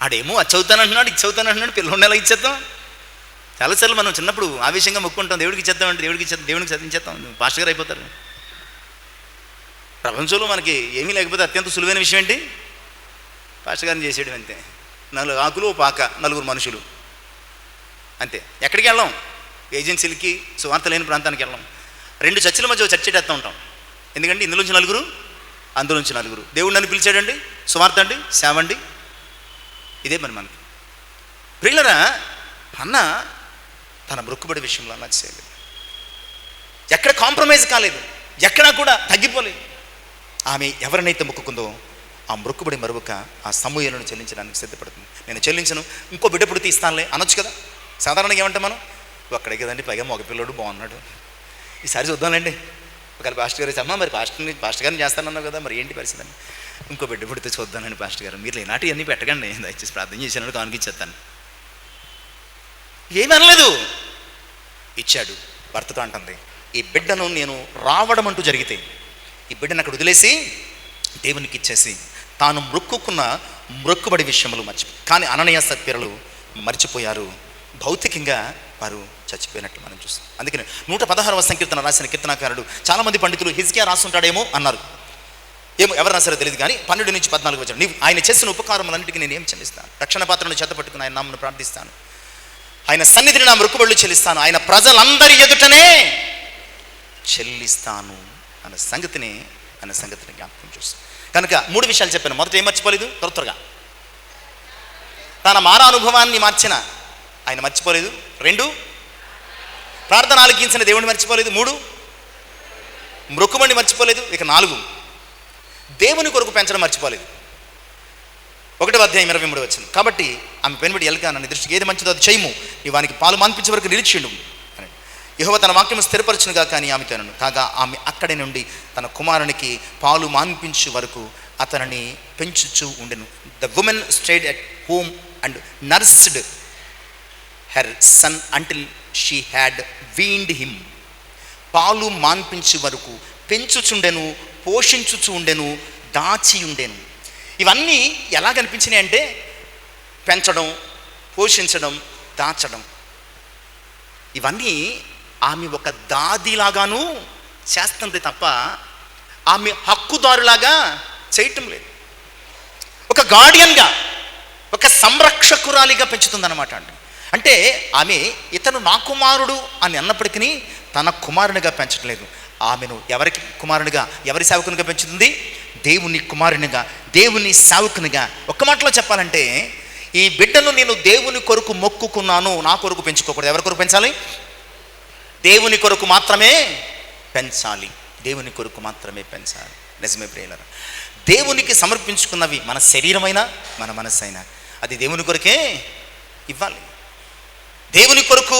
ఆడేమో అది చదువుతానంటున్నాడు, ఇది చదువుతానంటున్నాడు, పిల్లోడిని ఎలాగ ఇచ్చేస్తాం. చాలాసార్లు మనం చిన్నప్పుడు ఆవేశంగా మొక్కుంటాం, దేవుడికి ఇచ్చేద్దామంటే దేవుడికి చదివించేస్తాం, పాస్టర్ గారు అయిపోతారు. ప్రపంచంలో మనకి ఏమీ లేకపోతే అత్యంత సులువైన విషయం ఏంటి? పాస్టర్ గారిని చేసేయడం. అంతే, 4 ఆకులు పాక, 9 మనుషులు, అంతే. ఎక్కడికి వెళ్ళాం? ఏజెన్సీలకి, సువార్త లేని ప్రాంతానికి వెళ్ళాం. 2 చర్చిల మధ్య చర్చ చేస్తూ ఉంటాం. ఎందుకంటే ఇందులోంచి 4, అందులోంచి 4. దేవుడు నన్ను పిలిచాడండి, సువార్త అండి, సేవ అండి, ఇదే పని మనకి. ప్రియులరా, అన్న తన మొక్కుబడి విషయంలో అలా చేయలేదు, ఎక్కడ కాంప్రమైజ్ కాలేదు, ఎక్కడా కూడా తగ్గిపోలేదు. ఆమె ఎవరినైతే మొక్కుకుందో ఆ మొక్కుబడి మరొక ఆ సమూహలను చెల్లించడానికి సిద్ధపడుతుంది. నేను చెల్లించను, ఇంకో బిడ్డ పుడితే ఇస్తానులే అనొచ్చు కదా. సాధారణంగా ఏమంటాం మనం, అక్కడే కదండి, పైగా మగపిల్లడు బాగున్నాడు, ఈసారి చూద్దాంలేండి. ఒకవేళ పాస్టర్ గారు అమ్మ మరి పాస్టర్ గారిని చేస్తానన్నావు కదా, మరి ఏంటి పరిస్థితి అని, ఇంకో బిడ్డ పుడితే చూద్దానండి పాస్టర్ గారు, మీరు లేనాటి అన్నీ పెట్టకండి, దయచేసి ప్రార్థన చేసినట్టు కానికిచ్చేస్తాను. ఏమనలేదు, ఇచ్చాడు. భర్తతో అంటుంది, ఈ బిడ్డను నేను రావడం అంటూ జరిగితే ఈ బిడ్డను అక్కడ వదిలేసి దేవునికి ఇచ్చేసి తాను మొక్కుకున్న మొక్కుబడి విషయంలో కానీ అననీయ సప్ఫీరలు మర్చిపోయారు. భౌతికంగా వారు చచ్చిపోయినట్లు మనం చూస్తాం. అందుకని 116వ సంకీర్తన రాసిన కీర్తనాకారుడు, చాలామంది పండితులు హిజ్కియా రాస్తుంటాడేమో అన్నారు, ఏమో ఎవరైనా సరే తెలియదు, కానీ 12 నుంచి 14 వచ్చాడు. నీవు ఆయన చేసిన ఉపకారములన్నిటికీ నేను ఏం చెల్లిస్తాను? రక్షణ పాత్రను చేత పట్టుకుని ఆయన నామను ప్రార్థిస్తాను, ఆయన సన్నిధిని నా మొక్కుబడులు చెల్లిస్తాను, ఆయన ప్రజలందరి ఎదుటనే చెల్లిస్తాను అన్న సంగతిని జ్ఞాపకం చూస్తాం. కనుక 3 విషయాలు చెప్పాను. మొదట ఏం మర్చిపోలేదు, త్వరగా తన మారా అనుభవాన్ని మార్చిన ఆయన మర్చిపోలేదు. 2, ప్రార్థన ఆలకించిన దేవుడిని మర్చిపోలేదు. 3, మొక్కుబడిని మర్చిపోలేదు. ఇక 4, దేవుని కొరకు పెంచడం మర్చిపోలేదు. 1వ అధ్యాయం 23 వచనం. కాబట్టి ఆమె పెనుబడి ఎల్కానా నీ దృష్టికి ఏది మంచిదో అది చేయము, నీ వానికి పాలు మాన్పించే వరకు నిలిచిండు అని యెహోవా తన వాక్యము స్థిరపరచునుగా. కానీ ఆమె తనను కాగా ఆమె అక్కడి నుండి తన కుమారునికి పాలు మాన్పించు వరకు అతనిని పెంచుచూ ఉండెను. The women stayed at home and nursed her son until she had weaned him. పాలు మాన్పించే వరకు పెంచుచుండెను, పోషించుచు ఉండెను, దాచి ఉండెను. ఇవన్నీ ఎలా కనిపించినాయి అంటే పెంచడం, పోషించడం, దాచడం, ఇవన్నీ ఆమె ఒక దాదిలాగాను చేస్తుంది తప్ప ఆమె హక్కుదారులాగా చేయటం లేదు. ఒక గార్డియన్గా, ఒక సంరక్షకురాలిగా పెంచుతుందన్నమాట అండి. అంటే ఆమె ఇతను నా కుమారుడు అని అన్నప్పటికీ తన కుమారునిగా పెంచట్లేదు. ఆమెను ఎవరికి కుమారునిగా, ఎవరి సేవకునిగా పెంచుతుంది? దేవుని కుమారునిగా, దేవుని సేవకునిగా. ఒక్క మాటలో చెప్పాలంటే ఈ బిడ్డను నేను దేవుని కొరకు మొక్కుకున్నాను, నా కొరకు పెంచుకోకూడదు. ఎవరి కొరకు పెంచాలి? దేవుని కొరకు మాత్రమే పెంచాలి, దేవుని కొరకు మాత్రమే పెంచాలి. నిజమే ప్రియులారా, దేవునికి సమర్పించుకున్నవి మన శరీరమైనా మన మనస్సు అయినా అది దేవుని కొరకే ఇవ్వాలి. దేవుని కొరకు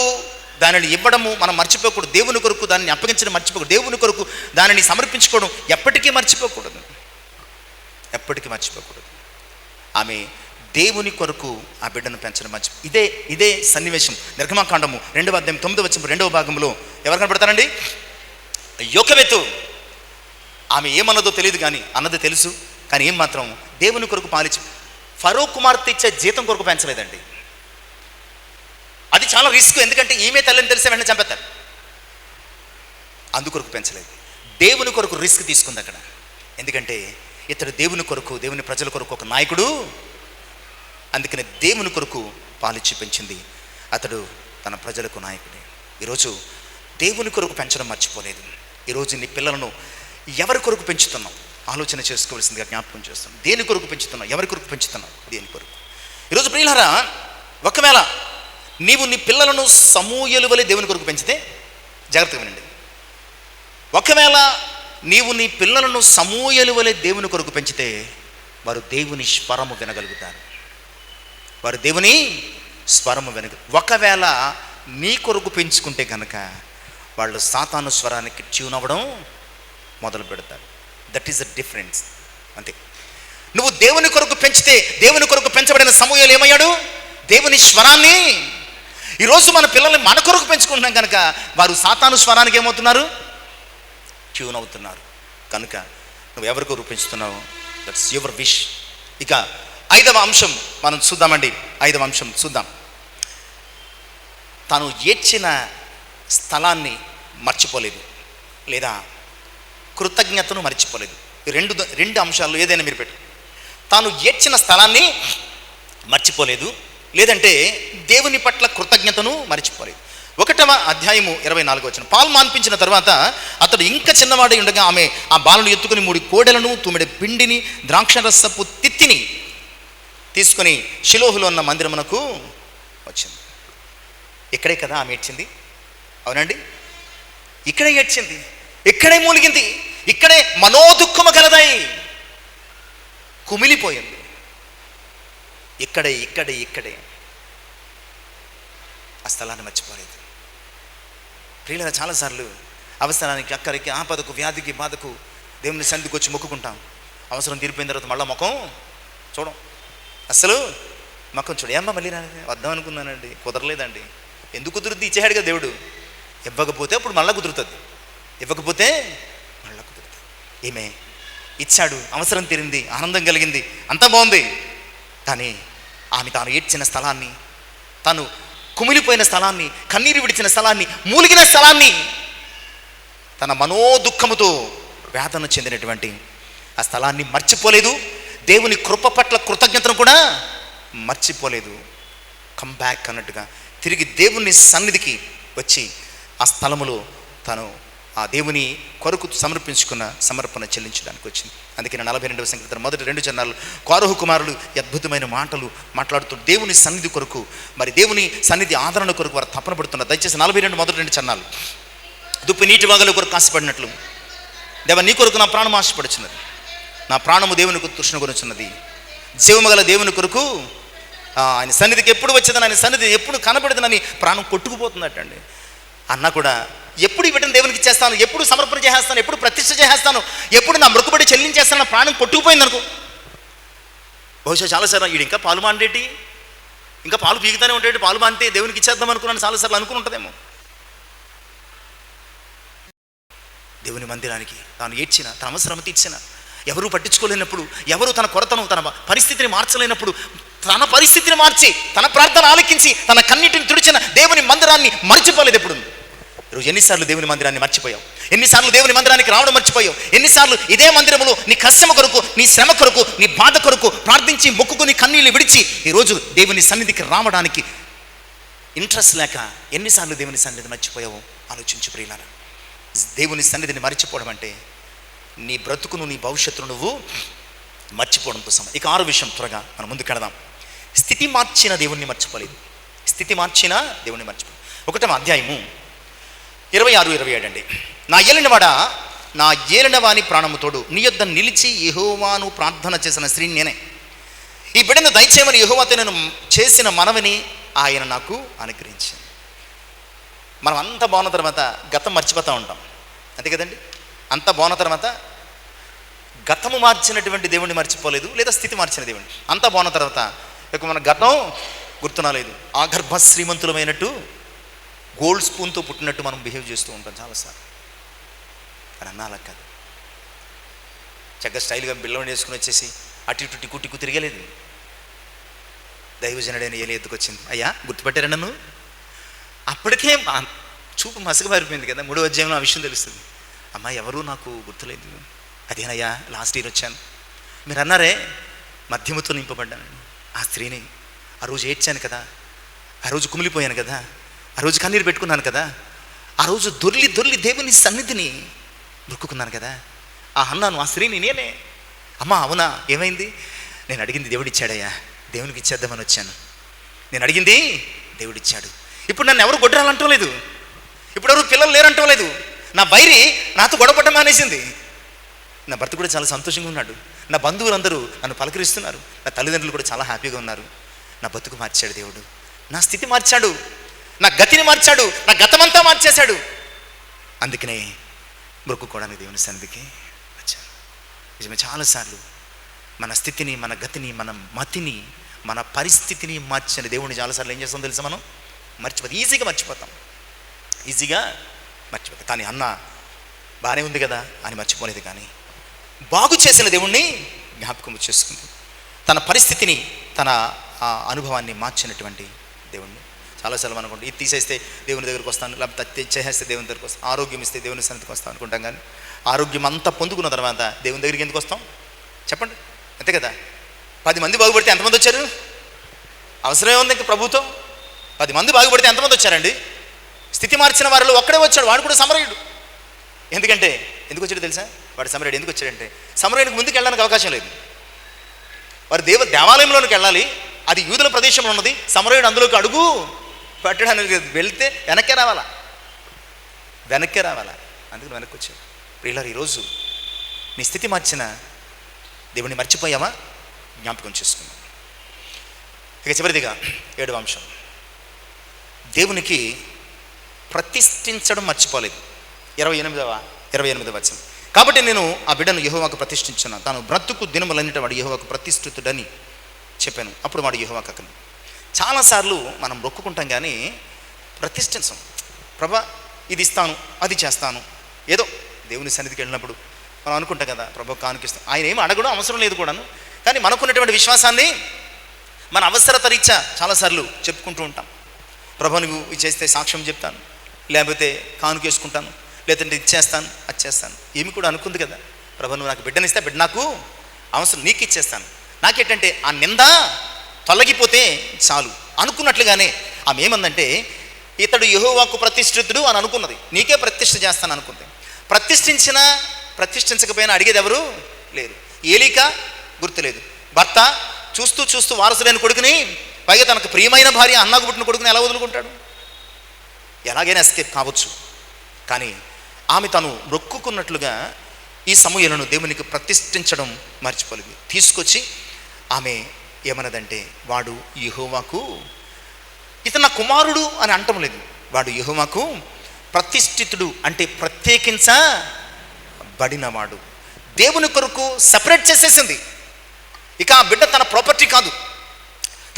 దానిని ఇవ్వడము మనం మర్చిపోకూడదు. దేవుని కొరకు దానిని అప్పగించడం మర్చిపోకూడదు. దేవుని కొరకు దానిని సమర్పించుకోవడం ఎప్పటికీ మర్చిపోకూడదు, ఎప్పటికీ మర్చిపోకూడదు. ఆమె దేవుని కొరకు ఆ బిడ్డను పెంచడం ఇదే సన్నివేశం నిర్గమాకాండము 2వ అధ్యాయం 9వ వచనం 2వ భాగంలో ఎవరు కనబడతారండి? యోకెబెతు. ఆమె ఏమన్నదో తెలియదు, కానీ అన్నది తెలుసు. కానీ ఏం మాత్రం దేవుని కొరకు పాలించి ఫరో కుమార్తె ఇచ్చే జీతం కొరకు పెంచలేదండి. అది చాలా రిస్క్, ఎందుకంటే ఈమె తల్లిని తెలిసే వెంటనే చంపేస్తారు. అందుకొరకు పెంచలేదు, దేవుని కొరకు రిస్క్ తీసుకుంది అక్కడ. ఎందుకంటే ఇతడు దేవుని కొరకు, దేవుని ప్రజల కొరకు ఒక నాయకుడు. అందుకని దేవుని కొరకు పాలిచ్చి పెంచింది. అతడు తన ప్రజలకు నాయకుడే. ఈరోజు దేవుని కొరకు పెంచడం మర్చిపోలేదు. ఈరోజు నీ పిల్లలను ఎవరి కొరకు పెంచుతున్నావు ఆలోచన చేసుకోవాల్సిందిగా జ్ఞాపకం చేస్తున్నాం. దేని కొరకు పెంచుతున్నావు, ఎవరి కొరకు పెంచుతున్నావు? దేని కొరకు? ఈరోజు ప్రియులారా, ఒకవేళ నీవు నీ పిల్లలను సమూయేలు వలె దేవుని కొరకు పెంచితే, జాగ్రత్తగా వినండి, ఒకవేళ నీవు నీ పిల్లలను సమూయేలు వలె దేవుని కొరకు పెంచితే వారు దేవుని స్వరము వినగలుగుతారు, వారు దేవుని స్వరము వెనుక. ఒకవేళ నీ కొరకు పెంచుకుంటే కనుక వాళ్ళు సాతాను స్వరానికి ట్యూన్ అవ్వడం మొదలు పెడతారు. That is the difference. అంతే. నువ్వు దేవుని కొరకు పెంచితే, దేవుని కొరకు పెంచబడిన సమూయేలు ఏమయ్యాడు? దేవుని స్వరాన్ని. ఈరోజు మన పిల్లల్ని మన కొరకు పెంచుకుంటున్నాం కనుక వారు సాతాను స్వరానికి ఏమవుతున్నారు? ట్యూన్ అవుతున్నారు. కనుక నువ్వు ఎవరి కొరకు పెంచుతున్నావు? That's your wish. ఇక 5వ అంశం మనం చూద్దామండి. 5వ అంశం చూద్దాం. తాను ఏడ్చిన స్థలాన్ని మర్చిపోలేదు, లేదా కృతజ్ఞతను మర్చిపోలేదు. రెండు అంశాల్లో ఏదైనా మీరు పెట్టు. తాను ఏడ్చిన స్థలాన్ని మర్చిపోలేదు, లేదంటే దేవుని పట్ల కృతజ్ఞతను మర్చిపోలేదు. 1వ అధ్యాయము 24వ వచనం. పాలు మాన్పించిన తర్వాత అతడు ఇంకా చిన్నవాడై ఉండగా ఆమె ఆ బాలను ఎత్తుకుని 3 కోడెలను, తుమ్మిడి పిండిని, ద్రాక్షరసపు తిత్తిని తీసుకుని షిలోహులో ఉన్న మందిరమునకు వచ్చింది. ఇక్కడే కదా ఆమె ఏడ్చింది, అవునండి? ఇక్కడే ఏడ్చింది, ఇక్కడే మూలిగింది, ఇక్కడే మనోదుఃఖము కలదై కుమిలిపోయింది. ఇక్కడే ఆ స్థలాన్ని మర్చిపోలేదు. ప్రియుల, చాలాసార్లు అవసరానికి, అక్కడికి, ఆపదకు, వ్యాధికి, బాధకు దేవుని సన్నిధికి వచ్చి మొక్కుకుంటాం. అవసరం తీరిపోయిన తర్వాత మళ్ళీ ముఖం చూడం. అసలు ముఖం చూడ. ఏమ్మా మళ్ళీ వద్దాం అనుకున్నానండి, కుదరలేదండి. ఎందుకు కుదురుద్ది? ఇచ్చేహాడుగా దేవుడు. ఇవ్వకపోతే అప్పుడు మళ్ళీ కుదురుతుంది, ఇవ్వకపోతే మళ్ళీ కుదురుతుంది. ఏమే ఇచ్చాడు, అవసరం తీరింది, ఆనందం కలిగింది, అంతా బాగుంది. కానీ ఆమె తాను ఏడ్చిన స్థలాన్ని, తాను కుమిలిపోయిన స్థలాన్ని, కన్నీరు విడిచిన స్థలాన్ని, మూలిగిన స్థలాన్ని, తన మనోదుఃఖముతో వేదన చెందినటువంటి ఆ స్థలాన్ని మర్చిపోలేదు. దేవుని కృప పట్ల కృతజ్ఞతను కూడా మర్చిపోలేదు. కమ్ బ్యాక్ అన్నట్టుగా తిరిగి దేవుని సన్నిధికి వచ్చి ఆ స్థలములో తను ఆ దేవుని కొరకు సమర్పించుకున్న సమర్పణ చెల్లించడానికి వచ్చింది. అందుకే 42వ సంకీర్తన మొదటి 2 చరణాలు కోరహు కుమారులు అద్భుతమైన మాటలు మాట్లాడుతూ దేవుని సన్నిధి కొరకు, మరి దేవుని సన్నిధి ఆదరణ కొరకు వారు తపన పడుతున్నారు. దయచేసి 42 మొదటి 2 చరణాలు. దుప్పి నీటి వాగుల కొరకు ఆశపడినట్లు దేవ నీ కొరకు నా ప్రాణం ఆశపడుచున్నది, నా ప్రాణము దేవుని కొరకు తృష్ణ కొనుచున్నది. జీవము గల దేవుని కొరకు ఆయన సన్నిధికి ఎప్పుడు వచ్చేదని, ఆయన సన్నిధి ఎప్పుడు కనబడదని ప్రాణం కొట్టుకుపోతుందటండి. అన్న కూడా ఎప్పుడు ఇవ్వటం దేవునికి ఇచ్చేస్తాను, ఎప్పుడు సమర్పణ చేసేస్తాను, ఎప్పుడు ప్రతిష్ఠ చేసేస్తాను, ఎప్పుడు నా మృక్కుబడి చెల్లించేస్తాను, ప్రాణం కొట్టుకుపోయింది అనుకో. బహుశా చాలాసార్లు వీడు ఇంకా పాలు మాండేటి, ఇంకా పాలు పీకుతానే ఉంటాడు, పాలు మాంటే దేవునికి ఇచ్చేద్దాం అనుకున్నాను చాలాసార్లు అనుకుని ఉంటుందేమో. దేవుని మందిరానికి తాను ఏడ్చిన, తన అవసరం తీర్చిన, ఎవరూ పట్టించుకోలేనప్పుడు, ఎవరు తన కొరతను, తన పరిస్థితిని మార్చలేనప్పుడు, తన పరిస్థితిని మార్చి, తన ప్రార్థన ఆలకించి, తన కన్నీటిని తుడిచిన దేవుని మందిరాన్ని మర్చిపోలేదు. ఎప్పుడు ఈరోజు ఎన్నిసార్లు దేవుని మందిరాన్ని మర్చిపోయావు? ఎన్నిసార్లు దేవుని మందిరానికి రావడం మర్చిపోయావు? ఎన్నిసార్లు ఇదే మందిరములో నీ కష్టం కొరకు, నీ శ్రమ కొరకు, నీ బాధ కొరకు ప్రార్థించి మొక్కుకుని కన్నీళ్ళు విడిచి ఈరోజు దేవుని సన్నిధికి రావడానికి ఇంట్రెస్ట్ లేక ఎన్నిసార్లు దేవుని సన్నిధిని మర్చిపోయావు? ఆలోచించు ప్రియులారా. దేవుని సన్నిధిని మర్చిపోవడం అంటే నీ బ్రతుకును, నీ భవిష్యత్తును నువ్వు మర్చిపోవడంతో సమానం. ఇక 6వ విషయం త్వరగా మనం ముందుకెడదాం. స్థితి మార్చిన దేవుణ్ణి మర్చిపోలేదు. స్థితి మార్చిన దేవుణ్ణి మర్చిపోలేదు. 1వ అధ్యాయము 26-27 అండి. నా ఏలినవాడా, నా ఏలినవాని ప్రాణముతోడు నీ యొద్ద నిలిచి యెహోవాను ప్రార్థన చేసిన స్త్రీ నేనే. ఈ బిడ్డను దయచేయమని యెహోవాతో నేను చేసిన మనవిని ఆయన నాకు అనుగ్రహించాను. మనం అంతా బాగున్న తర్వాత గతం మర్చిపోతూ ఉంటాం, అంతే కదండి. అంతా బాగున్న తర్వాత గతము మార్చినటువంటి దేవుణ్ణి మర్చిపోలేదు, లేదా స్థితి మార్చిన దేవుణ్ణి. అంతా బాగున్న తర్వాత ఇక మన గతం గుర్తునలేదు. ఆ గర్భ శ్రీమంతులమైనట్టు గోల్డ్ స్పూన్తో పుట్టినట్టు మనం బిహేవ్ చేస్తూ ఉంటాం చాలాసార్లు. అని అన్నాలా కాదు. చక్కగా స్టైల్గా బిల్లం వేసుకుని వచ్చేసి అటు ఇటు టిక్కు టిక్కు తిరగలేదు. దైవజనుడైన ఏలి ఎత్తుకొచ్చింది, అయ్యా గుర్తుపెట్టారా నన్ను? అప్పటికే చూపు మసక మారిపోయింది కదా. 3వ అధ్యాయంలో ఆ విషయం తెలుస్తుంది. అమ్మా ఎవరు నాకు గుర్తులేదు, అదేనయ్యా లాస్ట్ ఇయర్ వచ్చాను. మీరు అన్నారే మద్యముతో నింపబడ్డానండి. ఆ స్త్రీని ఆ రోజు ఏడ్చాను కదా, ఆ రోజు కుమిలిపోయాను కదా, ఆ రోజు కన్నీరు పెట్టుకున్నాను కదా, ఆ రోజు దొర్లి దొర్లి దేవుని సన్నిధిని మొక్కుకున్నాను కదా, ఆ అన్నాను ఆ స్త్రీని నేనే. అమ్మా అవునా, ఏమైంది? నేను అడిగింది దేవుడిచ్చాడయ్యా, దేవునికి ఇచ్చేద్దామని వచ్చాను. నేను అడిగింది దేవుడిచ్చాడు. ఇప్పుడు నన్ను ఎవరు గొడ్రాలంటం లేదు, ఇప్పుడు ఎవరు పిల్లలు లేరంటం లేదు. నా వైరి నాతో గొడవపడ్డం మానేసింది. నా భర్త కూడా చాలా సంతోషంగా ఉన్నాడు. నా బంధువులందరూ నన్ను పలకరిస్తున్నారు. నా తల్లిదండ్రులు కూడా చాలా హ్యాపీగా ఉన్నారు. నా బతుకు మార్చాడు దేవుడు. నా స్థితి మార్చాడు, నా గతిని మార్చాడు, నా గతమంతా మార్చేశాడు. అందుకనే మొక్కుకోవడానికి దేవుని సన్నిధికి వచ్చాను. నిజమే, చాలాసార్లు మన స్థితిని, మన గతిని, మన మతిని, మన పరిస్థితిని మార్చిన దేవుడిని చాలాసార్లు ఏం చేస్తాం తెలుసా? మనం మర్చిపోతాం, ఈజీగా మర్చిపోతాం. కానీ అన్న బాగానే ఉంది కదా అని మర్చిపోలేదు, కానీ బాగు చేసిన దేవుణ్ణి జ్ఞాపకం చేసుకుంది. తన పరిస్థితిని, తన అనుభవాన్ని మార్చినటువంటి దేవుణ్ణి. చాలాసార్లు అనుకుంటాం, ఇది తీసేస్తే దేవుని దగ్గరికి వస్తాను, లేకపోతే చేసేస్తే దేవుని దగ్గరికి వస్తాను, ఆరోగ్యం ఇస్తే దేవుని సన్నిధికి వస్తాను అనుకుంటాం. కానీ ఆరోగ్యం అంతా పొందుకున్న తర్వాత దేవుని దగ్గరికి ఎందుకు వస్తాం చెప్పండి? అంతే కదా. 10 మంది బాగుపడితే ఎంతమంది వచ్చారు? అవసరమే ఉంది ఇంకా ప్రభుత్వం. 10 మంది బాగుపడితే ఎంతమంది వచ్చారండి? స్థితి మార్చిన వారిలో ఒక్కడే వచ్చాడు, వాడు కూడా సమరయుడు. ఎందుకు వచ్చాడు తెలుసా? వాడు సమరయుడు ఎందుకు వచ్చాడంటే, సమరయునికి ముందుకు వెళ్ళడానికి అవకాశం లేదు. వారు దేవాలయంలోనికి వెళ్ళాలి, అది యూదుల ప్రదేశంలో ఉన్నది. సమరయుడు అందులోకి అడుగు పెట్టడానికి వెళ్తే వెనక్కే రావాలా. అందుకని వెనక్కి వచ్చాడు. ప్రియులారా, ఈరోజు నీ స్థితి మార్చిన దేవుణ్ణి మర్చిపోయామా? జ్ఞాపకం చేసుకున్నాం. ఇక చివరిదిగా 7వ అంశం, దేవునికి ప్రతిష్ఠించడం మర్చిపోలేదు. 28వ వచనం. కాబట్టి నేను ఆ బిడ్డను యెహోవాకు ప్రతిష్ఠించున్నాను, తాను బ్రతుకు దినములన్నిటి వాడు యెహోవాకు ప్రతిష్ఠితుడని చెప్పాను. అప్పుడు వాడు యెహోవాకు అక్కను. చాలాసార్లు మనం మొక్కుకుంటాం కానీ ప్రతిష్ఠించం. ప్రభా ఇది ఇస్తాను, అది చేస్తాను. ఏదో దేవుని సన్నిధికి వెళ్ళినప్పుడు మనం అనుకుంటాం కదా, ప్రభా కానుకిస్తాం. ఆయన ఏమి అడగడం అవసరం లేదు కూడాను. కానీ మనకున్నటువంటి విశ్వాసాన్ని మన అవసరత రీత్యా చాలాసార్లు చెప్పుకుంటూ ఉంటాం. ప్రభా నువ్వు ఇది చేస్తే సాక్ష్యం చెప్తాను, లేకపోతే కానుకేసుకుంటాను, లేదంటే ఇది చేస్తాను, అది చేస్తాను. ఏమి కూడా అనుకుంది కదా, ప్రభా నువ్వు నాకు బిడ్డనిస్తే బిడ్డ నాకు అవసరం, నీకు ఇచ్చేస్తాను. నాకేంటంటే ఆ నింద తొలగిపోతే చాలు అనుకున్నట్లుగానే ఆమె ఏమందంటే, ఇతడు యెహోవాకు ప్రతిష్ఠితుడు అని అనుకున్నది. నీకే ప్రతిష్ఠ చేస్తాను అనుకుంది. ప్రతిష్ఠించినా ప్రతిష్ఠించకపోయినా అడిగేది ఎవరు లేరు. ఏలిక గుర్తులేదు. భర్త చూస్తూ వారసులైన కొడుకుని, పైగా తనకు ప్రియమైన భార్య అన్నకు పుట్టిన కొడుకుని ఎలా వదులుకుంటాడు? ఎలాగైనా ఎస్కేప్ కావచ్చు. కానీ ఆమె తను మొక్కుకున్నట్లుగా ఈ సమూయేలును దేవునికి ప్రతిష్ఠించడం మర్చిపోలేదు. తీసుకొచ్చి ఆమె ఏమన్నదంటే, వాడు యెహోవాకు, ఇతను నా కుమారుడు అని అంటం లేదు, వాడు యెహోవాకు ప్రతిష్ఠితుడు అంటే ప్రత్యేకించబడినవాడు. దేవుని కొరకు సెపరేట్ చేసేసింది. ఇక ఆ బిడ్డ తన ప్రాపర్టీ కాదు,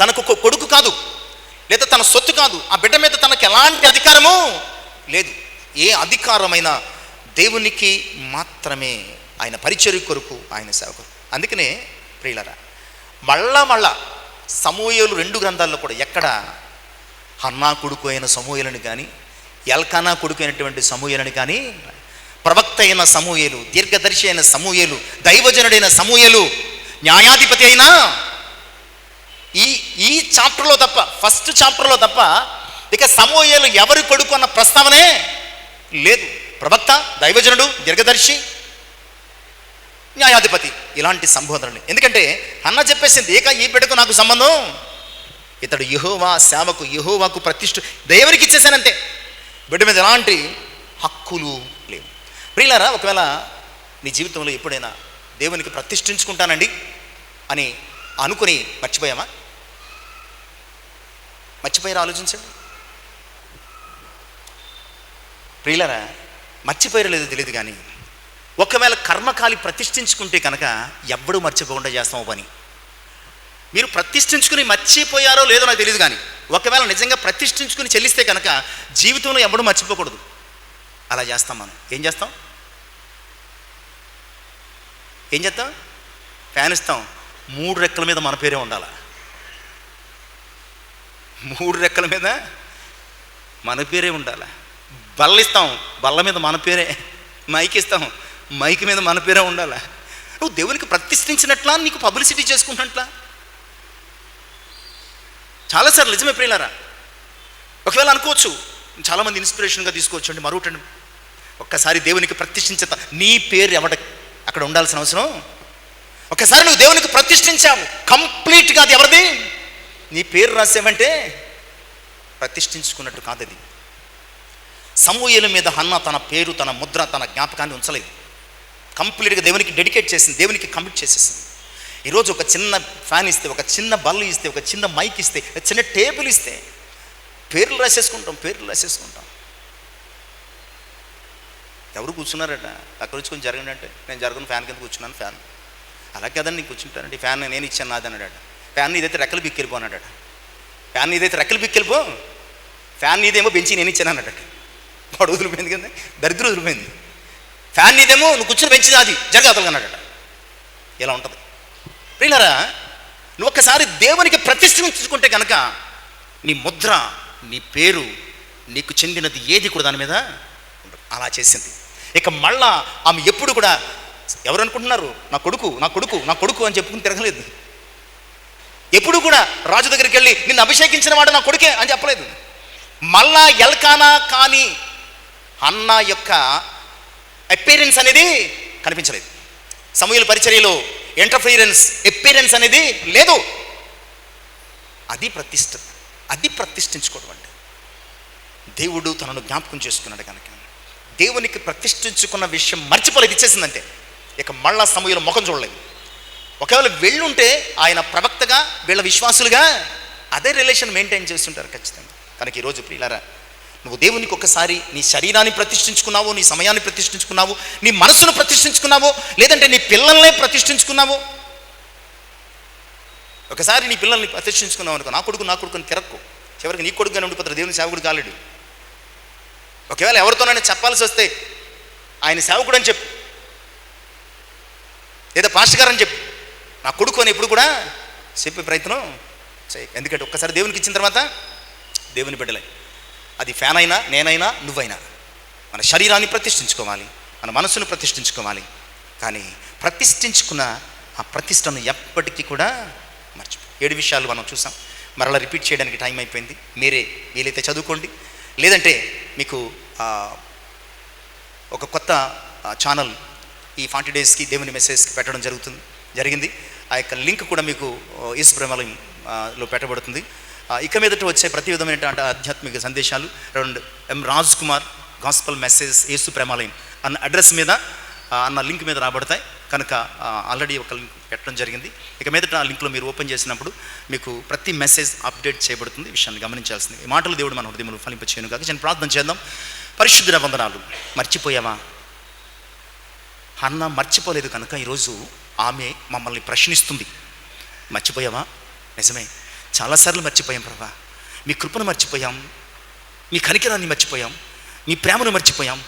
తనకు కొడుకు కాదు, లేదా తన సొత్తు కాదు. ఆ బిడ్డ మీద తనకు ఎలాంటి అధికారము లేదు. ఏ అధికారమైనా దేవునికి మాత్రమే, ఆయన పరిచర్య కొరకు, ఆయన సేవ కొరకు. అందుకనే ప్రియులారా, మళ్ళా సమూయేలు 2 గ్రంథాల్లో కూడా ఎక్కడ హన్నా కొడుకు అయిన సమూయేలుని కానీ, ఎల్కానా కొడుకు అయినటువంటి సమూయేలుని కానీ, ప్రవక్త అయిన సమూయేలు, దీర్ఘదర్శి అయిన సమూయేలు, దైవజనుడైన సమూయేలు, న్యాయాధిపతి అయిన ఈ చాప్టర్లో తప్ప, ఫస్ట్ చాప్టర్లో తప్ప ఇక సమూయేలు ఎవరి కొడుకు అన్న ప్రస్తావనే లేదు. ప్రవక్త, దైవజనుడు, దీర్ఘదర్శి, న్యాయాధిపతి, ఇలాంటి సంబోధనలు. ఎందుకంటే అన్న చెప్పేసింది, ఇక ఈ బిడ్డకు నాకు సంబంధం, ఇతడు యెహోవా సేవకు, యెహోవాకు ప్రతిష్ఠ దేవునికి ఇచ్చేసానంతే. బిడ్డ మీద ఎలాంటి హక్కులు లేవు. ప్రియులారా, ఒకవేళ నీ జీవితంలో ఎప్పుడైనా దేవునికి ప్రతిష్ఠించుకుంటానండి అని అనుకుని మర్చిపోయామా? మర్చిపోయారా? ఆలోచించండి ప్రియులారా. మర్చిపోయారో లేదో తెలియదు కానీ ఒకవేళ కర్మకాలి ప్రతిష్ఠించుకుంటే కనుక ఎవ్వడూ మర్చిపోకుండా చేస్తామో పని. మీరు ప్రతిష్ఠించుకుని మర్చిపోయారో లేదో నాకు తెలియదు కానీ ఒకవేళ నిజంగా ప్రతిష్ఠించుకుని చెల్లిస్తే కనుక జీవితంలో ఎవ్వడూ మర్చిపోకూడదు. అలా చేస్తాం. మనం ఏం చేస్తాం? ఫ్యాన్ ఇస్తాం, 3 రెక్కల మీద మన పేరే ఉండాలి. 3 రెక్కల మీద మన పేరే ఉండాలి. బల్ల ఇస్తాం, బల్ల మీద మన పేరే. మైక్ ఇస్తాం, మైక్ మీద మన పేరే ఉండాలి. నువ్వు దేవునికి ప్రతిష్ఠించినట్లా, నీకు పబ్లిసిటీ చేసుకుంటున్నట్లా? చాలాసార్లు నిజమే ప్రియులారా. ఒకవేళ అనుకోవచ్చు, చాలామంది ఇన్స్పిరేషన్గా తీసుకోవచ్చు అండి, మరొకటి ఒక్కసారి దేవునికి ప్రతిష్ఠించేత నీ పేరు అక్కడ ఉండాల్సిన అవసరం. ఒకసారి నువ్వు దేవునికి ప్రతిష్ఠించావు, కంప్లీట్గా అది ఎవరిది? నీ పేరు రాసావంటే ప్రతిష్ఠించుకున్నట్టు కాదు. అది సమూయేలు మీద హన్నా తన పేరు, తన ముద్ర, తన జ్ఞాపకాన్ని ఉంచలేదు. కంప్లీట్గా దేవునికి డెడికేట్ చేసింది, దేవునికి కమిట్ చేసేసింది. ఈరోజు ఒక చిన్న ఫ్యాన్ ఇస్తే, ఒక చిన్న బల్లు ఇస్తే, ఒక చిన్న మైక్ ఇస్తే, ఒక చిన్న టేబుల్ ఇస్తే పేర్లు రాసేసుకుంటాం. ఎవరు కూర్చున్నారట అక్కడ వచ్చి కొంచెం జరగండి అంటే, నేను జరగను, ఫ్యాన్ కింద కూర్చున్నాను. ఫ్యాన్ అలా కదండి నీకు కూర్చుంటానండి, ఫ్యాన్ నేను ఇచ్చాను నాది అన్నాడట. ఫ్యాన్ ఇదైతే రెక్కలు పిక్కెళ్ళిపో అన్నాడట. ఫ్యాన్ ఇదైతే రెక్కలు పిక్కెళ్ళిపో, ఫ్యాన్ నీదేమో బెంచి నేను ఇచ్చాను అన్నాడట. వాడు వదిలిపోయింది కదా, దరిద్రం వదిలిపోయింది. ఫ్యాన్ నీదేమో నువ్వు కూర్చుని బెంచి అది జరగతలు అన్నాడట. ఇలా ఉంటుంది ప్రియులారా. నువ్వు ఒక్కసారి దేవునికి ప్రతిష్ఠించుకుంటే కనుక నీ ముద్ర, నీ పేరు, నీకు చెందినది ఏది కూడా దాని మీద ఉండదు. అలా చేసింది. ఇక మళ్ళా ఆమె ఎప్పుడు కూడా ఎవరు అనుకుంటున్నారు, నా కొడుకు అని చెప్పుకుని తిరగలేదు. ఎప్పుడు కూడా రాజు దగ్గరికి వెళ్ళి నిన్ను అభిషేకించిన వాడు నా కొడుకే అని చెప్పలేదు. మళ్ళా ఎల్కానా కానీ అన్న యొక్క అపీరెన్స్ అనేది కనిపించలేదు. సమూయేలు పరిచర్యలో ఇంటర్ఫీరెన్స్, అపీరెన్స్ అనేది లేదు. అది ప్రతిష్ఠించుకోవడం అంటే. దేవుడు తనను జ్ఞాపకం చేసుకున్నాడు కనుక దేవునికి ప్రతిష్ఠించుకున్న విషయం మర్చిపోలేదు, ఇచ్చేసిందంటే. ఇక మళ్ళా సమూయేలు ముఖం చూడలేదు. ఒకవేళ వెళ్ళుంటే ఆయన ప్రవక్తగా, వీళ్ళ విశ్వాసులుగా అదే రిలేషన్ మెయింటైన్ చేస్తుంటారు ఖచ్చితంగా. కనుక ఈరోజు ప్రియులారా, నువ్వు దేవునికి ఒకసారి నీ శరీరాన్ని ప్రతిష్ఠించుకున్నావు, నీ సమయాన్ని ప్రతిష్ఠించుకున్నావు, నీ మనసును ప్రతిష్ఠించుకున్నావు, లేదంటే నీ పిల్లల్ని ప్రతిష్ఠించుకున్నావు. ఒకసారి నీ పిల్లల్ని ప్రతిష్ఠించుకున్నావు అనుకో, నా కొడుకు అని తిరక్కు, చివరికి నీ కొడుకుగానే ఉండిపోతారు, దేవుని సేవకుడు కాలేడు. ఒకవేళ ఎవరితోనైనా చెప్పాల్సి వస్తే ఆయన సేవకుడు అని చెప్పు, లేదా పాస్టర్ గారు అని చెప్పు, నా కొడుకు అని ఎప్పుడు కూడా చెప్పే ప్రయత్నం చేయి. ఎందుకంటే ఒక్కసారి దేవునికి ఇచ్చిన తర్వాత దేవుని బిడ్డలే. అది ఫ్యాన్ అయినా, నేనైనా, నువ్వైనా మన శరీరాన్ని ప్రతిష్ఠించుకోవాలి, మన మనసును ప్రతిష్ఠించుకోవాలి. కానీ ప్రతిష్ఠించుకున్న ఆ ప్రతిష్టను ఎప్పటికీ కూడా మర్చిపో. 7 విషయాలు మనం చూసాం. మరలా రిపీట్ చేయడానికి టైం అయిపోయింది. మీరే వీలైతే చదువుకోండి, లేదంటే మీకు ఒక కొత్త ఛానల్ ఈ 40 డేస్కి దేవుని మెసేజ్కి పెట్టడం జరిగింది. ఆ యొక్క లింక్ కూడా మీకు యేసు ప్రేమాలయంలో పెట్టబడుతుంది. ఇక మీదట వచ్చే ప్రతి విధమైన ఆధ్యాత్మిక సందేశాలు ఎం రాజ్ కుమార్ గాస్పల్ మెసేజ్ యేసు ప్రేమాలయం అన్న అడ్రస్ మీద, అన్న లింక్ మీద రాబడతాయి. కనుక ఆల్రెడీ ఒక లింక్ పెట్టడం జరిగింది. ఇక మీదట ఆ లింక్లో మీరు ఓపెన్ చేసినప్పుడు మీకు ప్రతి మెసేజ్ అప్డేట్ చేయబడుతుంది. విషయాన్ని గమనించాల్సింది. ఈ మాటలు దేవుడు మన హృదయంలో ఫలింపచేయను కాక నేను ప్రార్థన చేద్దాం. పరిశుద్ధుల వందనాలు. మర్చిపోయావా? అన్న మర్చిపోలేదు కనుక ఈరోజు ఆమె మమ్మల్ని ప్రశ్నిస్తుంది. మర్చిపోయావా? నిజమే, చాలాసార్లు మర్చిపోయాం ప్రభా. మీ కృపను మర్చిపోయాం, మీ కనికరాన్ని మర్చిపోయాం, మీ ప్రేమను మర్చిపోయాం,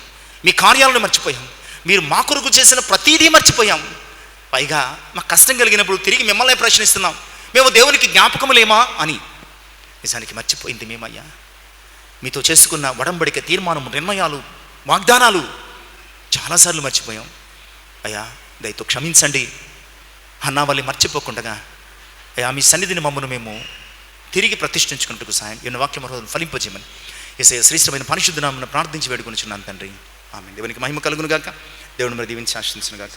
మీ కార్యాలను మర్చిపోయాం, మీరు మా కొరకు చేసిన ప్రతీదీ మర్చిపోయాం. పైగా మాకు కష్టం కలిగినప్పుడు తిరిగి మిమ్మల్ని ప్రశ్నిస్తున్నాం, మేము దేవునికి జ్ఞాపకం లేమా అని. నిజానికి మర్చిపోయింది మేమయ్యా. మీతో చేసుకున్న ఒడంబడిక, తీర్మానం, నిర్ణయాలు, వాగ్దానాలు చాలాసార్లు మర్చిపోయాం అయ్యా. దయతో క్షమించండి. అన్నావల్లి మర్చిపోకుండా అయ్యా మీ సన్నిధిని మమ్మను మేము తిరిగి ప్రతిష్ఠించుకుంటూ సాయం ఎన్న వాక్యం ఫలింపజేయమని యేసయ్య శ్రేష్టమైన పరిశుద్ధ నామమున ప్రార్థించి వేడుకొనుచున్నాను తండ్రి. ఆమేన్. దేవునికి మహిమ కలుగును గాక. దేవుని మరి దీవించి ఆశీర్వదించును గాక.